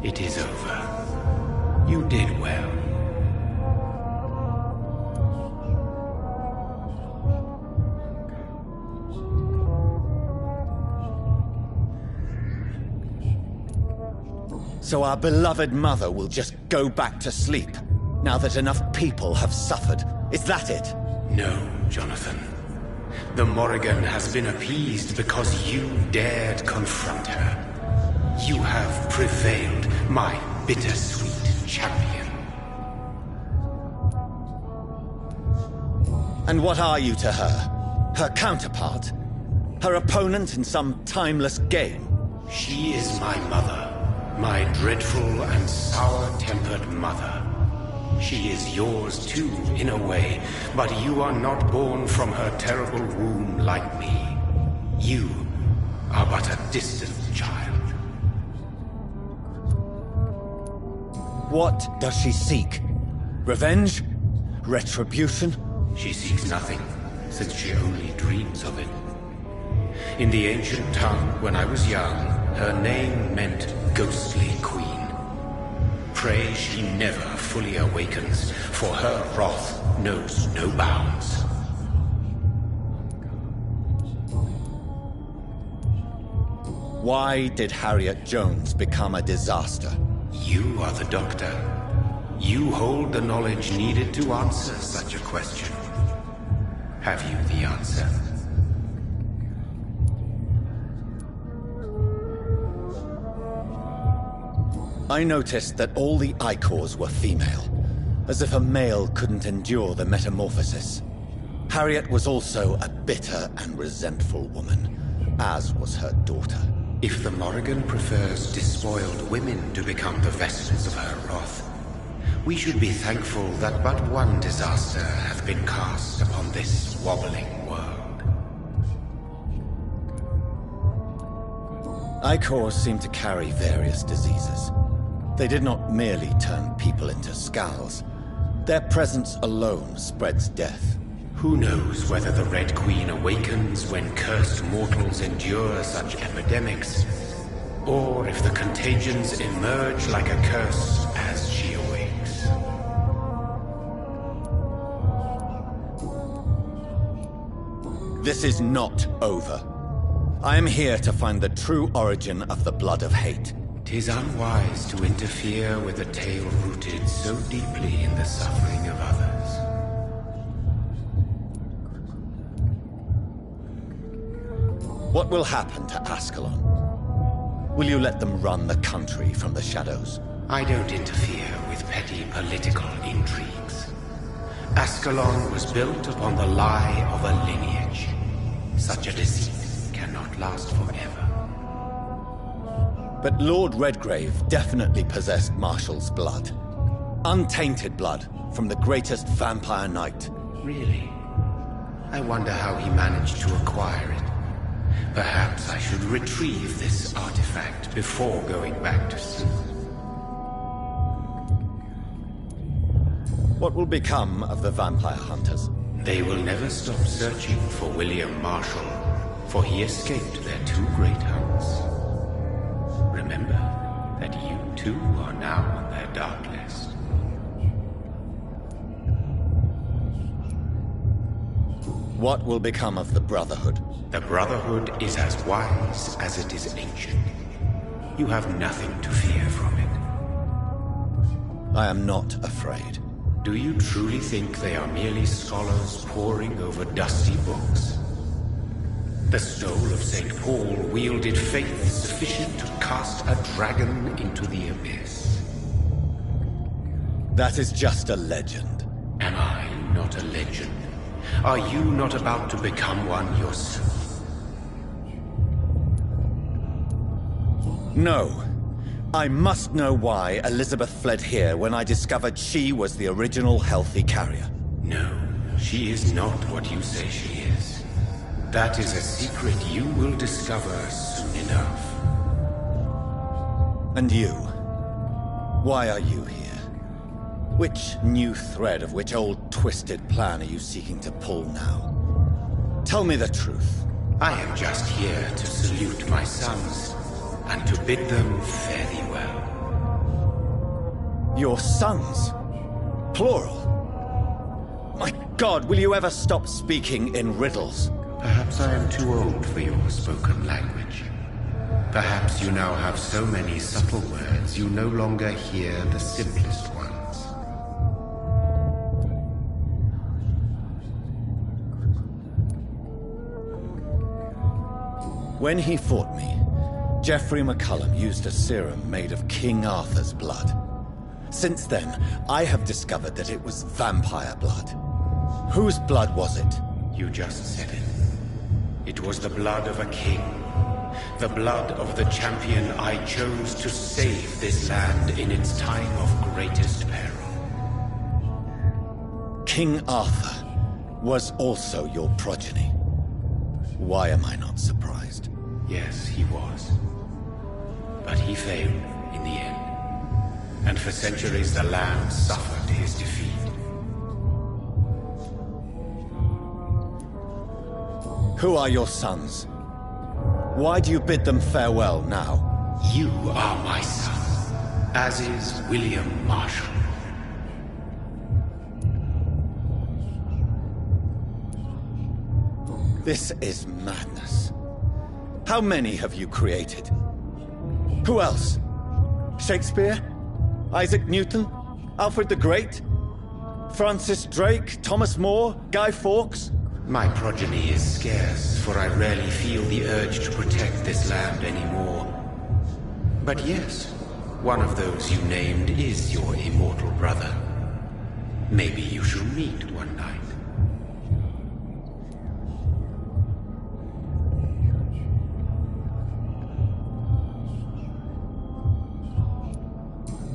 It is over. You did well. So our beloved mother will just go back to sleep, now that enough people have suffered. Is that it? No, Jonathan. The Morrigan has been appeased because you dared confront her. You have prevailed, my bittersweet champion. And what are you to her? Her counterpart? Her opponent in some timeless game? She is my mother. My dreadful and sour-tempered mother. She is yours too, in a way, but you are not born from her terrible womb like me. You are but a distant child. What does she seek? Revenge? Retribution? She seeks nothing. since she only dreams of it. In the ancient tongue, when I was young, her name meant Ghostly Queen. Pray she never fully awakens, for her wrath knows no bounds. Why did Harriet Jones become a disaster? You are the doctor. You hold the knowledge needed to answer such a question. Have you the answer? I noticed that all the Icors were female, as if a male couldn't endure the metamorphosis. Harriet was also a bitter and resentful woman, as was her daughter. If the Morrigan prefers despoiled women to become the vessels of her wrath, we should be thankful that but one disaster hath been cast upon this wobbling world. Icors seem to carry various diseases. They did not merely turn people into skulls. Their presence alone spreads death. Who knows whether the Red Queen awakens when cursed mortals endure such epidemics, or if the contagions emerge like a curse as she awakes. This is not over. I am here to find the true origin of the blood of hate. 'Tis unwise to interfere with a tale rooted so deeply in the suffering of others. What will happen to Ascalon? Will you let them run the country from the shadows? I don't interfere with petty political intrigues. Ascalon was built upon the lie of a lineage. Such a deceit cannot last forever. But Lord Redgrave definitely possessed Marshall's blood. Untainted blood from the greatest vampire knight. Really? I wonder how he managed to acquire it. Perhaps I should retrieve this artifact before going back to sea. What will become of the vampire hunters? They will never stop searching for William Marshall, for he escaped their two great hunts. Remember that you too are now on their dark list. What will become of the Brotherhood? The Brotherhood is as wise as it is ancient. You have nothing to fear from it. I am not afraid. Do you truly think they are merely scholars poring over dusty books? The stole of St. Paul wielded faith sufficient to cast a dragon into the abyss. That is just a legend. Am I not a legend? Are you not about to become one yourself? No. I must know why Elizabeth fled here when I discovered she was the original healthy carrier. No, she is not what you say she is. That is a secret you will discover soon enough. And you? Why are you here? Which new thread of which old twisted plan are you seeking to pull now? Tell me the truth. I am just here to salute my sons, and to bid them fare thee well. Your sons? Plural? My God, will you ever stop speaking in riddles? Perhaps I am too old for your spoken language. Perhaps you now have so many subtle words you no longer hear the simplest ones. When he fought me, Geoffrey McCullum used a serum made of King Arthur's blood. Since then, I have discovered that it was vampire blood. Whose blood was it? You just said it. It was the blood of a king. The blood of the champion I chose to save this land in its time of greatest peril. King Arthur was also your progeny. Why am I not surprised? Yes, he was. But he failed in the end. And for centuries the land suffered his defeat. Who are your sons? Why do you bid them farewell now? You are my son, as is William Marshall. This is madness. How many have you created? Who else? Shakespeare? Isaac Newton? Alfred the Great? Francis Drake? Thomas More? Guy Fawkes? My progeny is scarce, for I rarely feel the urge to protect this land anymore. But yes, one of those you named is your immortal brother. Maybe you shall meet one night.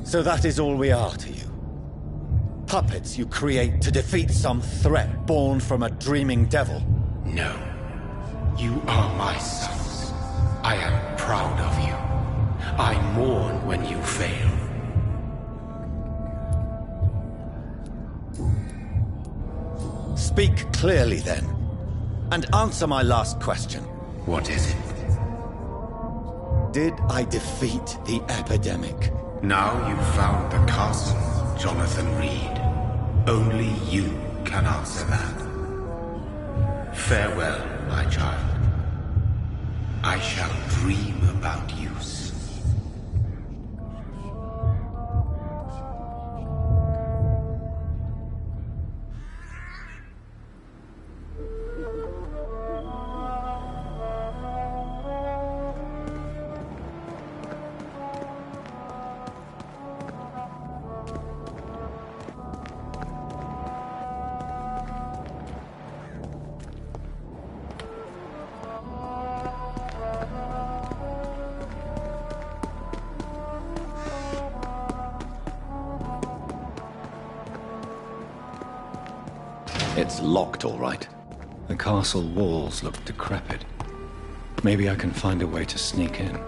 So that is all we are to you? Puppets you create to defeat some threat born from a dreaming devil? No. You are my sons. I am proud of you. I mourn when you fail. Speak clearly then, and answer my last question. What is it? Did I defeat the epidemic? Now you've found the castle, Jonathan Reed. Only you can answer that. Farewell, my child. I shall dream about you soon. It's locked, all right. The castle walls look decrepit. Maybe I can find a way to sneak in.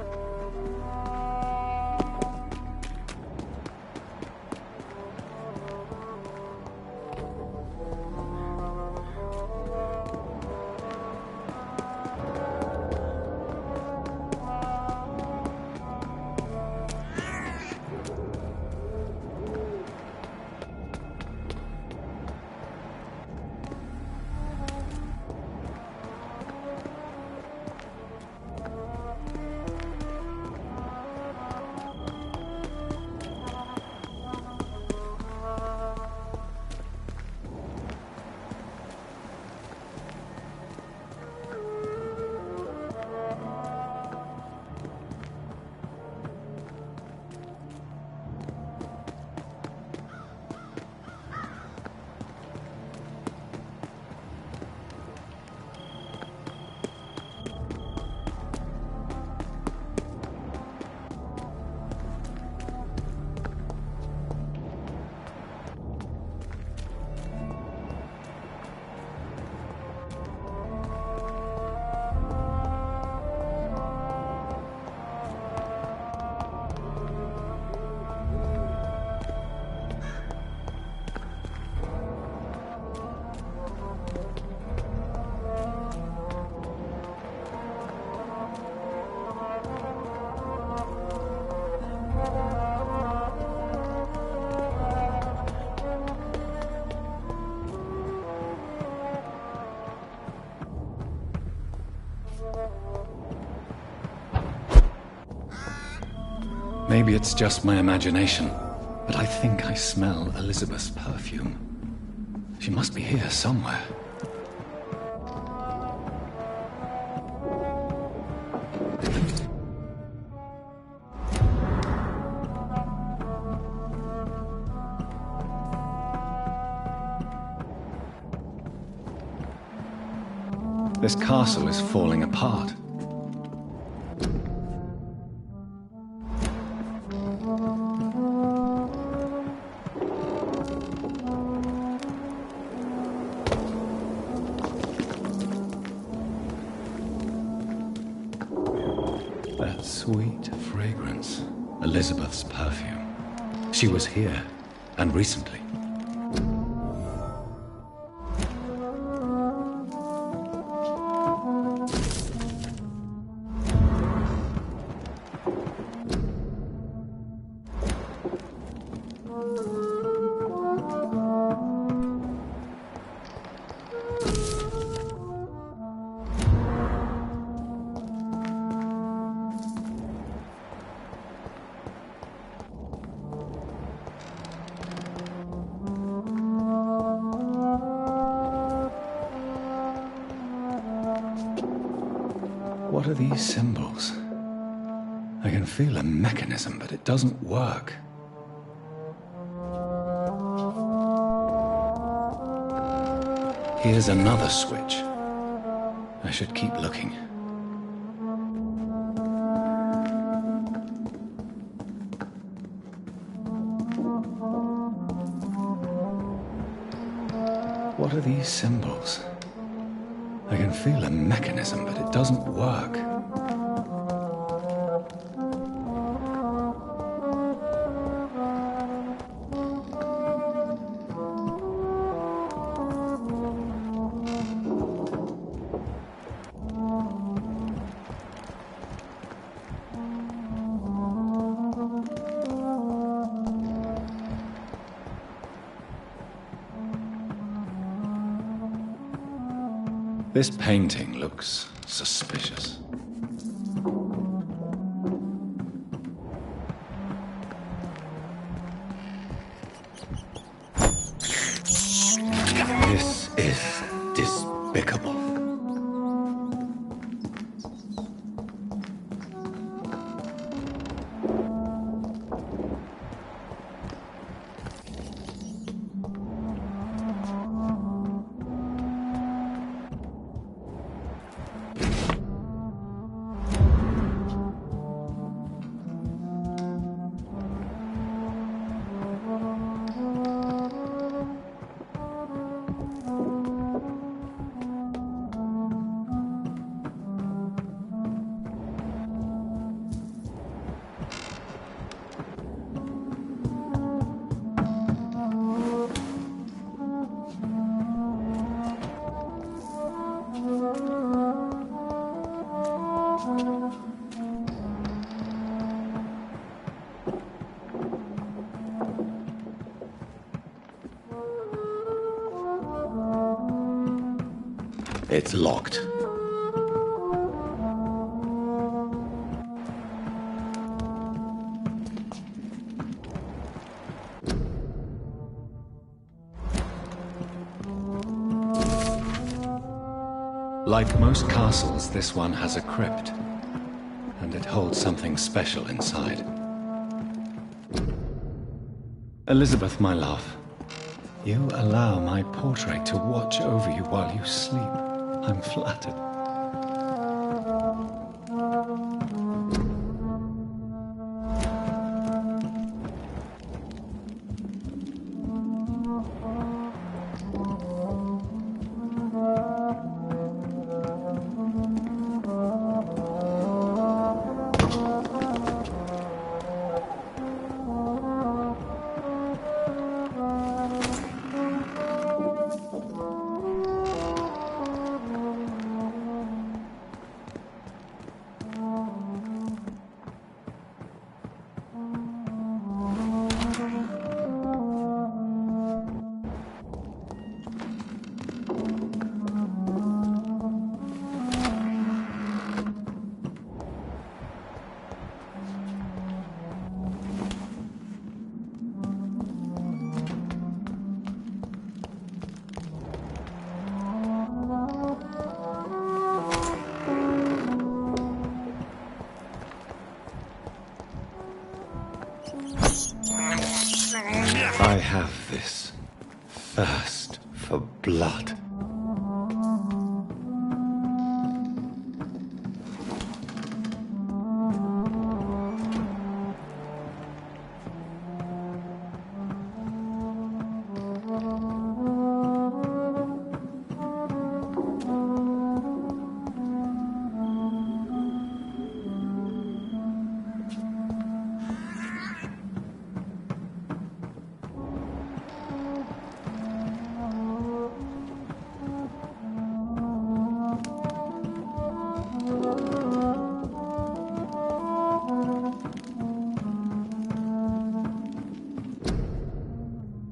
Maybe it's just my imagination, but I think I smell Elizabeth's perfume. She must be here somewhere. This castle is falling apart. That sweet fragrance. Elizabeth's perfume. She was here, and recently. What are these symbols? I can feel a mechanism, but it doesn't work. Here's another switch. I should keep looking. What are these symbols? I can feel a mechanism, but it doesn't work. This painting looks suspicious. This is despicable. It's locked. Like most castles, this one has a crypt, and it holds something special inside. Elizabeth, my love, you allow my portrait to watch over you while you sleep. I'm flattered. I have this thirst for blood.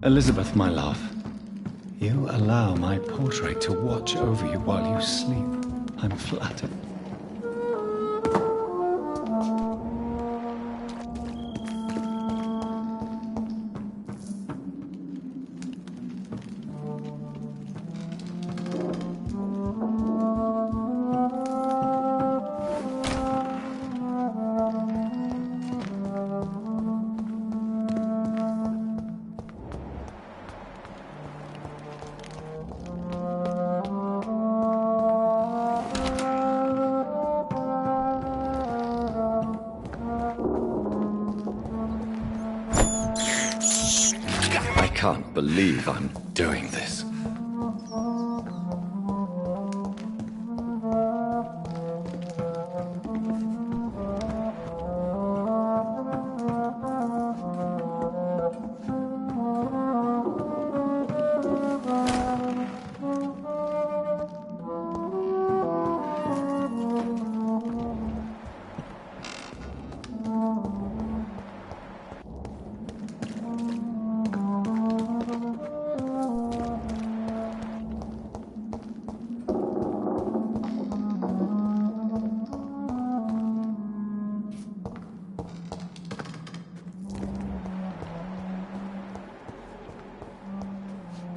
Elizabeth, my love, you allow my portrait to watch over you while you sleep. I'm flattered. can't believe I'm doing this.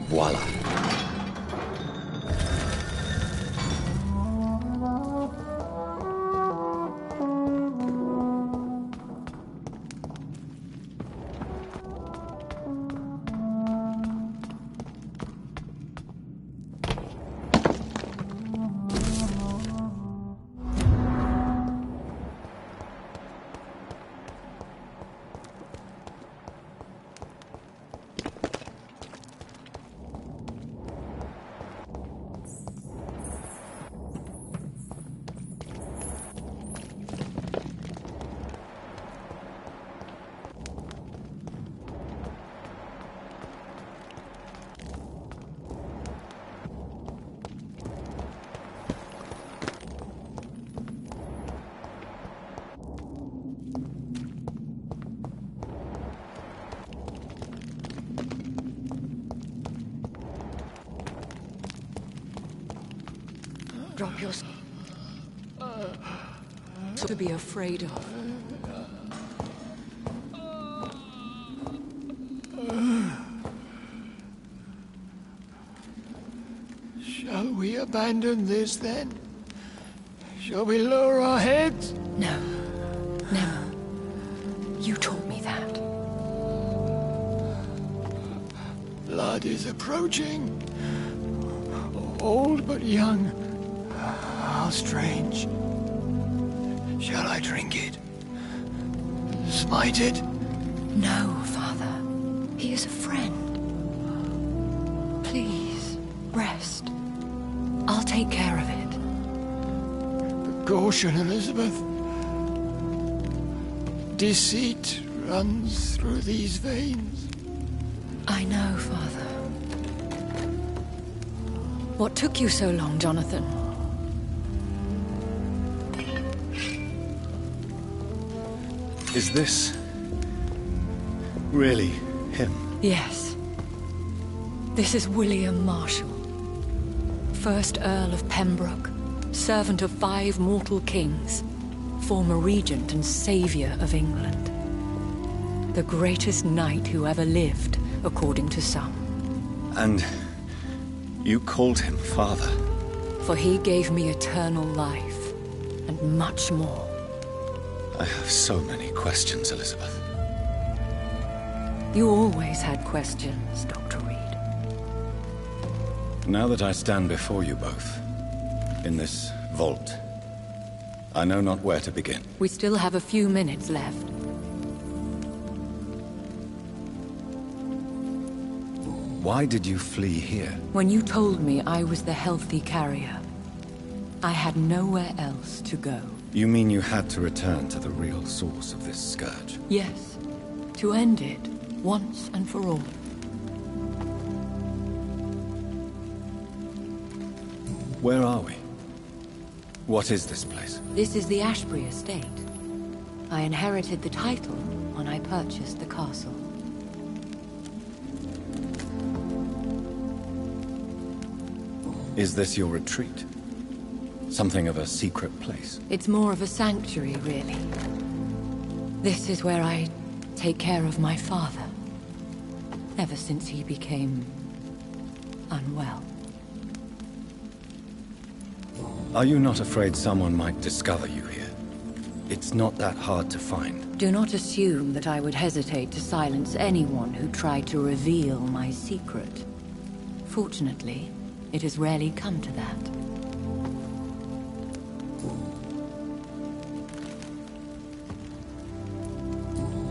Voila. Drop your... to be afraid of. Shall we abandon this then? Shall we lower our heads? No. Never. You taught me that. Blood is approaching. Old but young. How strange. Shall I drink it? Smite it? No, Father. He is a friend. Please, rest. I'll take care of it. Caution, Elizabeth. Deceit runs through these veins. I know, Father. What took you so long, Jonathan? Is this really him? Yes. This is William Marshal, 1st Earl of Pembroke, servant of 5 mortal kings, former regent and saviour of England. The greatest knight who ever lived, according to some. And you called him father? For he gave me eternal life, and much more. I have so many questions, Elizabeth. You always had questions, Dr. Reed. Now that I stand before you both, in this vault, I know not where to begin. We still have a few minutes left. Why did you flee here? When you told me I was the healthy carrier, I had nowhere else to go. You mean you had to return to the real source of this scourge? Yes, to end it, once and for all. Where are we? What is this place? This is the Ashbury Estate. I inherited the title when I purchased the castle. Is this your retreat? Something of a secret place? It's more of a sanctuary, really. This is where I take care of my father. Ever since he became unwell. Are you not afraid someone might discover you here? It's not that hard to find. Do not assume that I would hesitate to silence anyone who tried to reveal my secret. Fortunately, it has rarely come to that.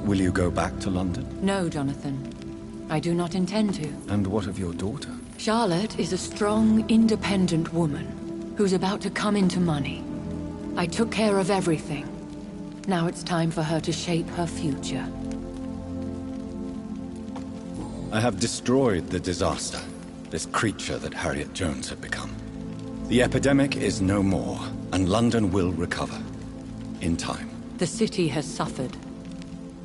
Will you go back to London? No, Jonathan. I do not intend to. And what of your daughter? Charlotte is a strong, independent woman who's about to come into money. I took care of everything. Now it's time for her to shape her future. I have destroyed the disaster, this creature that Harriet Jones had become. The epidemic is no more, and London will recover. In time. The city has suffered,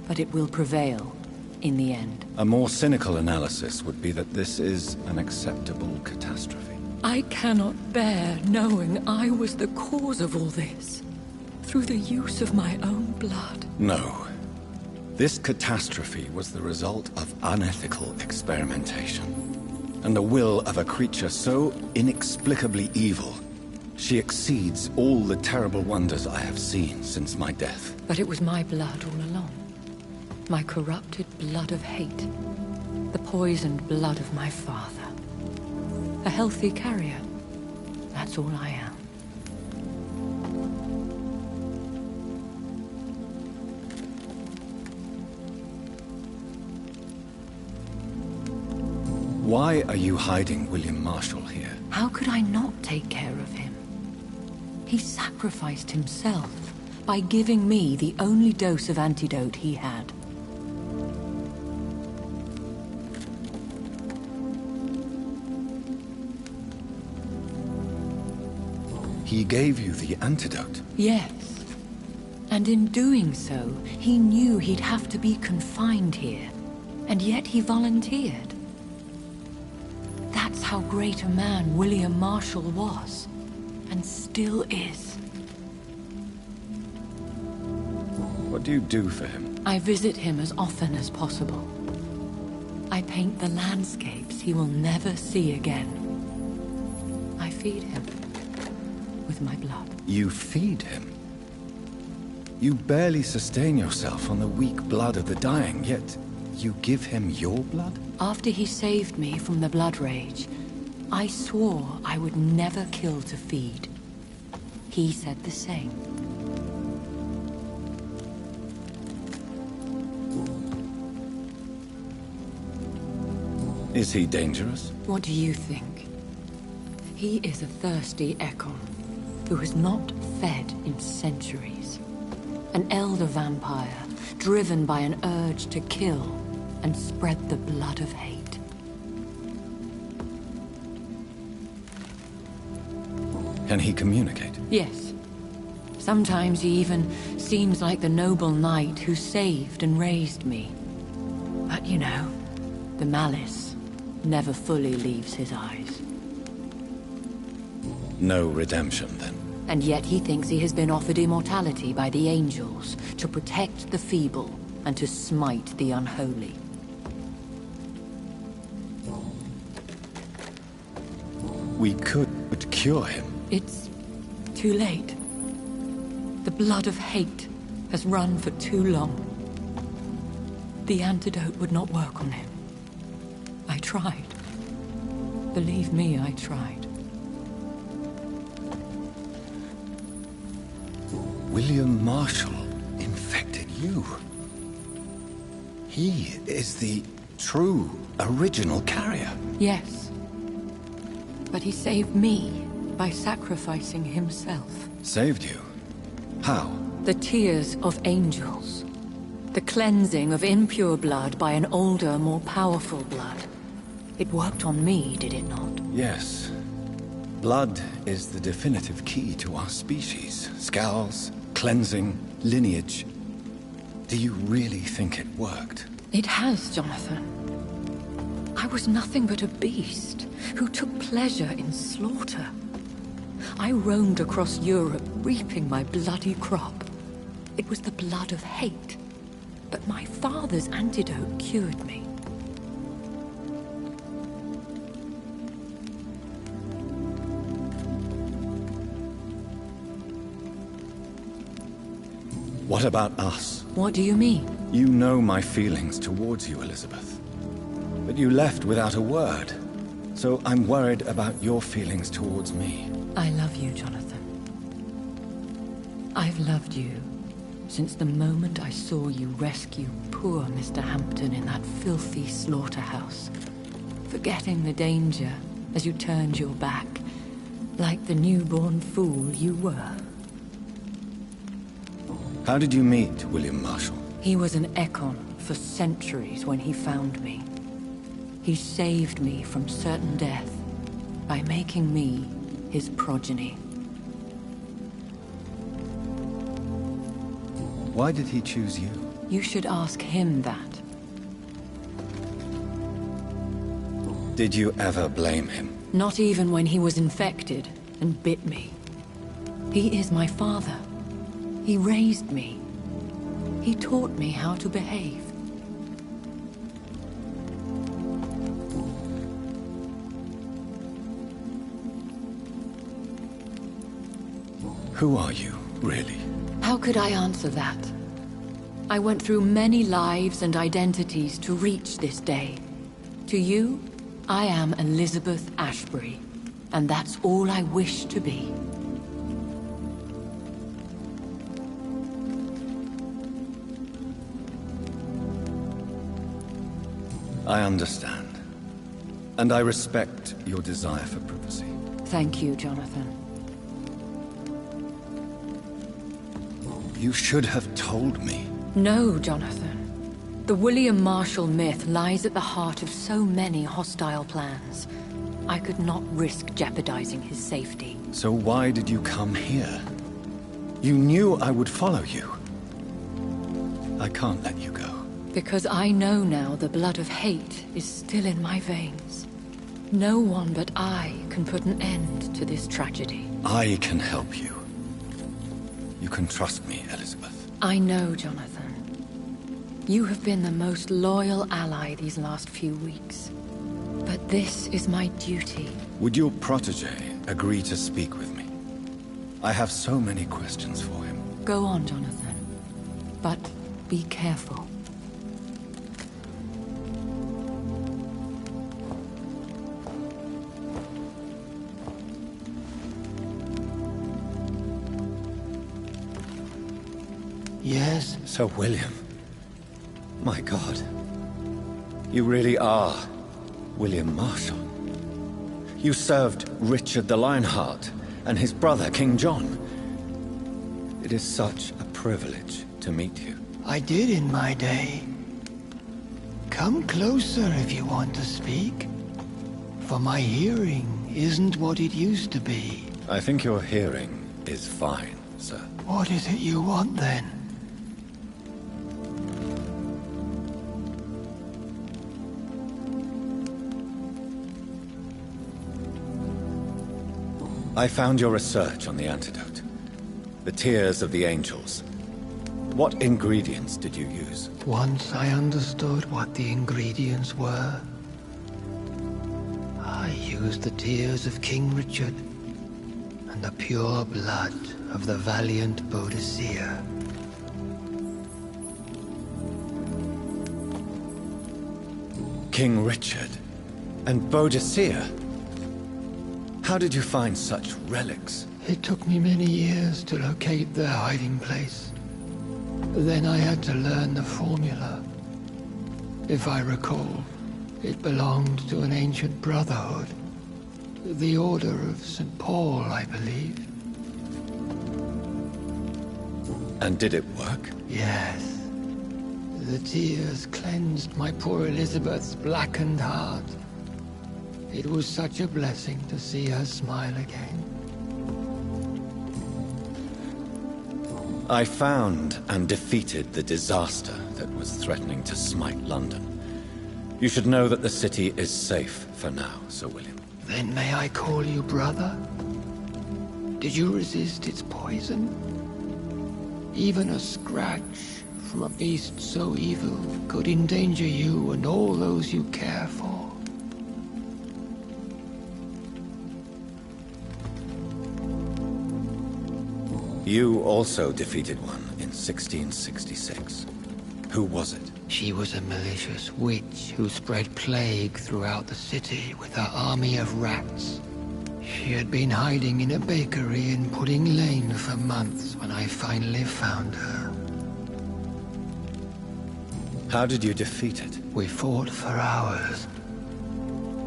but it will prevail in the end. A more cynical analysis would be that this is an acceptable catastrophe. I cannot bear knowing I was the cause of all this, through the use of my own blood. No. This catastrophe was the result of unethical experimentation, and the will of a creature so inexplicably evil, she exceeds all the terrible wonders I have seen since my death. But it was my blood all along. My corrupted blood of hate. The poisoned blood of my father. A healthy carrier. That's all I am. Why are you hiding William Marshall here? How could I not take care of him? He sacrificed himself by giving me the only dose of antidote he had. He gave you the antidote? Yes. And in doing so, he knew he'd have to be confined here. And yet he volunteered. That's how great a man William Marshall was. And still is. What do you do for him? I visit him as often as possible. I paint the landscapes he will never see again. I feed him with my blood. You feed him? You barely sustain yourself on the weak blood of the dying, yet you give him your blood? After he saved me from the blood rage, I swore I would never kill to feed. He said the same. Is he dangerous? What do you think? He is a thirsty Ekon, who has not fed in centuries. An elder vampire, driven by an urge to kill and spread the blood of hate. Can he communicate? Yes. Sometimes he even seems like the noble knight who saved and raised me. But you know, the malice never fully leaves his eyes. No redemption, then? And yet he thinks he has been offered immortality by the angels to protect the feeble and to smite the unholy. We could cure him. It's too late. The blood of hate has run for too long. The antidote would not work on him. I tried. Believe me, I tried. William Marshall infected you. He is the true, original carrier. Yes. But he saved me by sacrificing himself. Saved you? How? The tears of angels. The cleansing of impure blood by an older, more powerful blood. It worked on me, did it not? Yes. Blood is the definitive key to our species. Scowls, cleansing, lineage. Do you really think it worked? It has, Jonathan. I was nothing but a beast who took pleasure in slaughter. I roamed across Europe, reaping my bloody crop. It was the blood of hate. But my father's antidote cured me. What about us? What do you mean? You know my feelings towards you, Elizabeth. But you left without a word. So I'm worried about your feelings towards me. I love you, Jonathan. I've loved you Since the moment I saw you rescue poor Mr. Hampton in that filthy slaughterhouse, forgetting the danger as you turned your back, like the newborn fool you were. How did you meet William Marshall? He was an Ekon for centuries when he found me. He saved me from certain death by making me his progeny. Why did he choose you? You should ask him that. Did you ever blame him? Not even when he was infected and bit me. He is my father. He raised me. He taught me how to behave. Who are you, really? How could I answer that? I went through many lives and identities to reach this day. To you, I am Elizabeth Ashbury, and that's all I wish to be. I understand. And I respect your desire for privacy. Thank you, Jonathan. You should have told me. No, Jonathan. The William Marshall myth lies at the heart of so many hostile plans. I could not risk jeopardizing his safety. So why did you come here? You knew I would follow you. I can't let you go. Because I know now the blood of hate is still in my veins. No one but I can put an end to this tragedy. I can help you. You can trust me, Elizabeth. I know, Jonathan. You have been the most loyal ally these last few weeks. But this is my duty. Would your protege agree to speak with me? I have so many questions for him. Go on, Jonathan. But be careful. Yes? Sir William. My God. You really are William Marshall. You served Richard the Lionheart and his brother, King John. It is such a privilege to meet you. I did in my day. Come closer if you want to speak. For my hearing isn't what it used to be. I think your hearing is fine, sir. What is it you want, then? I found your research on the antidote. The tears of the angels. What ingredients did you use? Once I understood what the ingredients were, I used the tears of King Richard and the pure blood of the valiant Boadicea. King Richard and Boadicea? How did you find such relics? It took me many years to locate their hiding place. Then I had to learn the formula. If I recall, it belonged to an ancient brotherhood. The Order of St. Paul, I believe. And did it work? Yes. The tears cleansed my poor Elizabeth's blackened heart. It was such a blessing to see her smile again. I found and defeated the disaster that was threatening to smite London. You should know that the city is safe for now, Sir William. Then may I call you brother? Did you resist its poison? Even a scratch from a beast so evil could endanger you and all those you care for. You also defeated one in 1666. Who was it? She was a malicious witch who spread plague throughout the city with her army of rats. She had been hiding in a bakery in Pudding Lane for months when I finally found her. How did you defeat it? We fought for hours.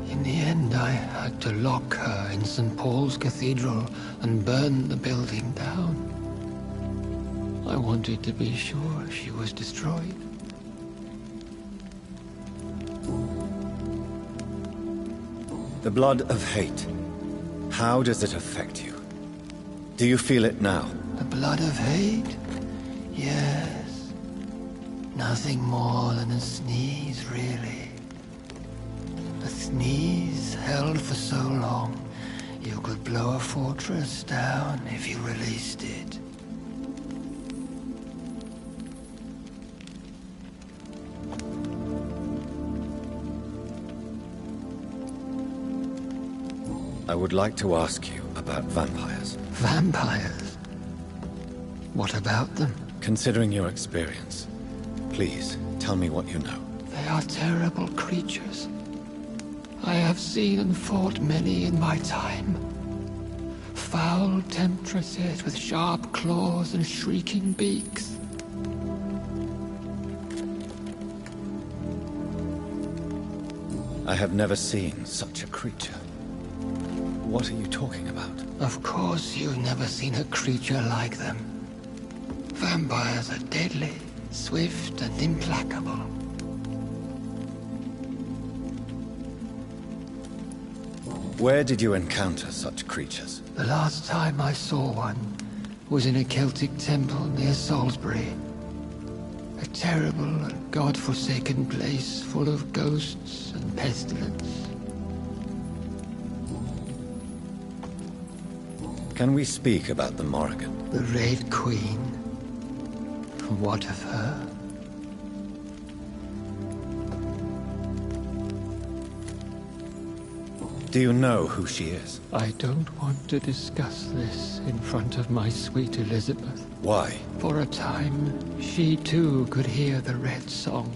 In the end, I had to lock her in St. Paul's Cathedral and burn the building down. I wanted to be sure she was destroyed. The blood of hate. How does it affect you? Do you feel it now? The blood of hate? Yes. Nothing more than a sneeze, really. A sneeze held for so long, you could blow a fortress down if you released it. I would like to ask you about vampires. Vampires? What about them? Considering your experience, please tell me what you know. They are terrible creatures. I have seen and fought many in my time. Foul temptresses with sharp claws and shrieking beaks. I have never seen such a creature. What are you talking about? Of course you've never seen a creature like them. Vampires are deadly, swift and implacable. Where did you encounter such creatures? The last time I saw one was in a Celtic temple near Salisbury. A terrible and god-forsaken place full of ghosts and pestilence. Can we speak about the Morrigan? The Red Queen. What of her? Do you know who she is? I don't want to discuss this in front of my sweet Elizabeth. Why? For a time, she too could hear the Red Song.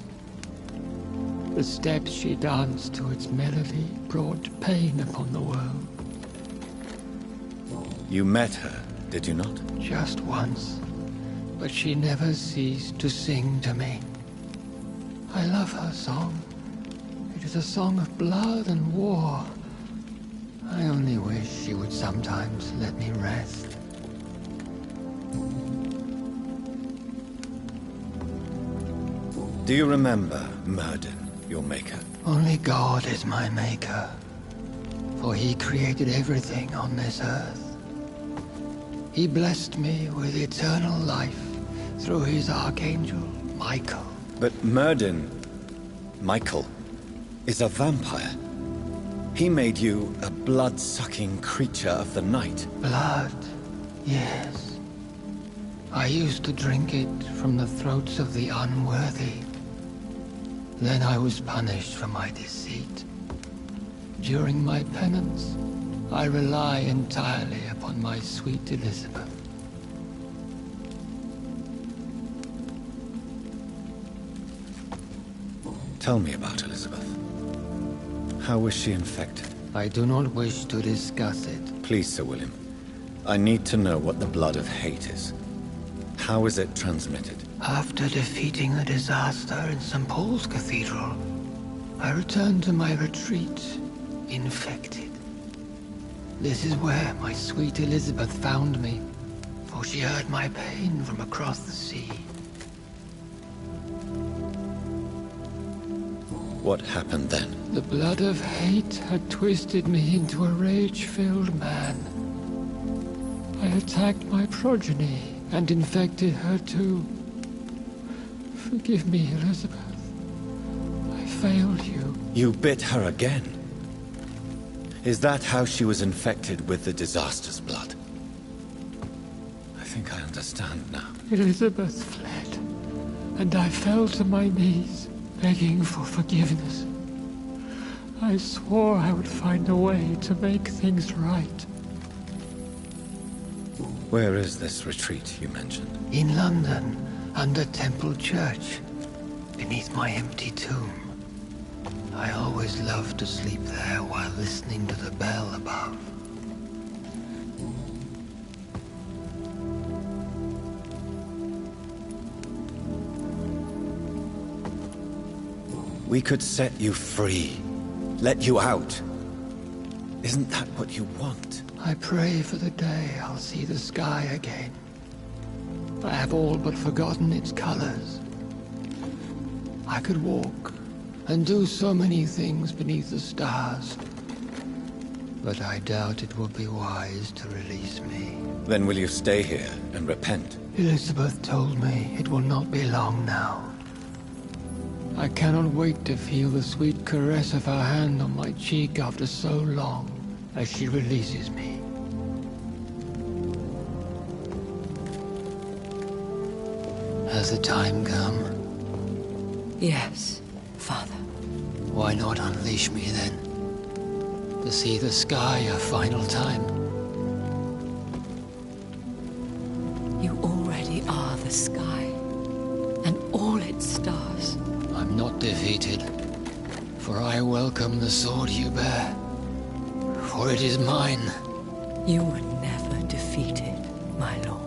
The steps she danced to its melody brought pain upon the world. You met her, did you not? Just once, but she never ceased to sing to me. I love her song. It is a song of blood and war. I only wish she would sometimes let me rest. Do you remember Myrddin, your maker? Only God is my maker, for he created everything on this earth. He blessed me with eternal life through his archangel, Michael. But Myrddin, Michael, is a vampire. He made you a blood-sucking creature of the night. Blood, yes. I used to drink it from the throats of the unworthy. Then I was punished for my deceit. During my penance, I rely entirely upon my sweet Elizabeth. Tell me about Elizabeth. How was she infected? I do not wish to discuss it. Please, Sir William. I need to know what the blood of hate is. How is it transmitted? After defeating the disaster in St. Paul's Cathedral, I returned to my retreat, infected. This is where my sweet Elizabeth found me, for she heard my pain from across the sea. What happened then? The blood of hate had twisted me into a rage-filled man. I attacked my progeny and infected her too. Forgive me, Elizabeth. I failed you. You bit her again? Is that how she was infected with the disaster's blood? I think I understand now. Elizabeth fled, and I fell to my knees, begging for forgiveness. I swore I would find a way to make things right. Where is this retreat you mentioned? In London, under Temple Church, beneath my empty tomb. I always loved to sleep there while listening to the bell above. We could set you free. Let you out. Isn't that what you want? I pray for the day I'll see the sky again. I have all but forgotten its colors. I could walk and do so many things beneath the stars. But I doubt it would be wise to release me. Then will you stay here and repent? Elizabeth told me it will not be long now. I cannot wait to feel the sweet caress of her hand on my cheek after so long, as she releases me. Has the time come? Yes, Father. Why not unleash me then? To see the sky a final time? You already are the sky, and all its stars. I'm not defeated, for I welcome the sword you bear, for it is mine. You were never defeated, my lord.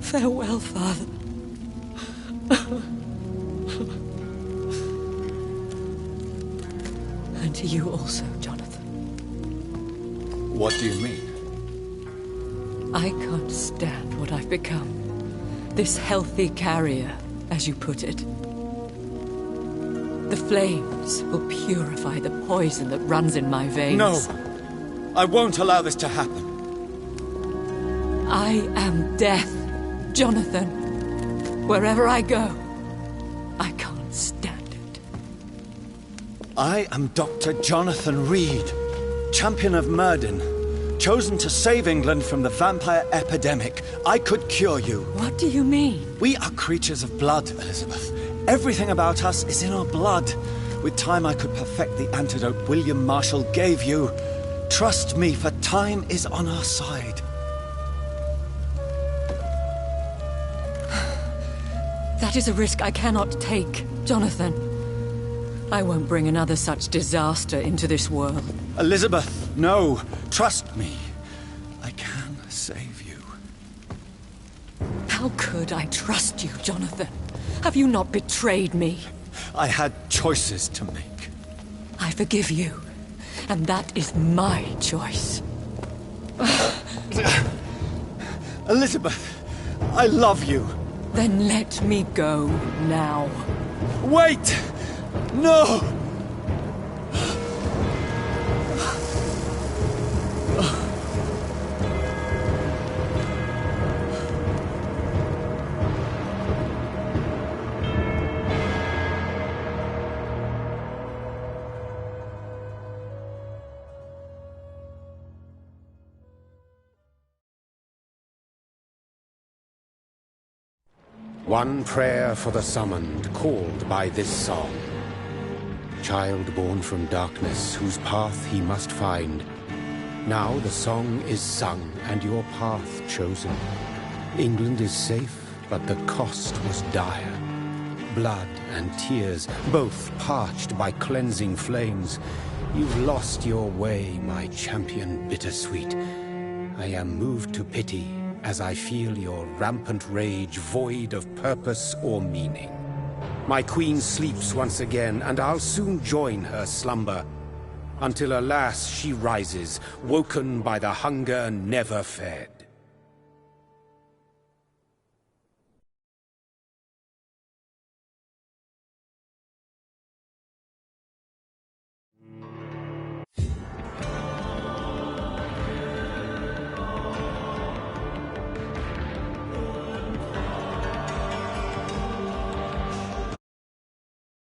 Farewell, Father. And to you also, Jonathan. What do you mean? I can't stand what I've become. This healthy carrier, as you put it. The flames will purify the poison that runs in my veins. No! I won't allow this to happen. I am death, Jonathan. Wherever I go, I can't stand it. I am Dr. Jonathan Reed, champion of Myrddin, chosen to save England from the vampire epidemic. I could cure you. What do you mean? We are creatures of blood, Elizabeth. Everything about us is in our blood. With time, I could perfect the antidote William Marshall gave you. Trust me, for time is on our side. That is a risk I cannot take, Jonathan. I won't bring another such disaster into this world. Elizabeth, no. Trust me. I can save you. How could I trust you, Jonathan? Have you not betrayed me? I had choices to make. I forgive you, and that is my choice. Elizabeth, I love you. Then let me go now. Wait! No! One prayer for the summoned, called by this song. Child born from darkness, whose path he must find. Now the song is sung, and your path chosen. England is safe, but the cost was dire. Blood and tears, both parched by cleansing flames. You've lost your way, my champion bittersweet. I am moved to pity, as I feel your rampant rage void of purpose or meaning. My queen sleeps once again, and I'll soon join her slumber, until alas she rises, woken by the hunger never fed.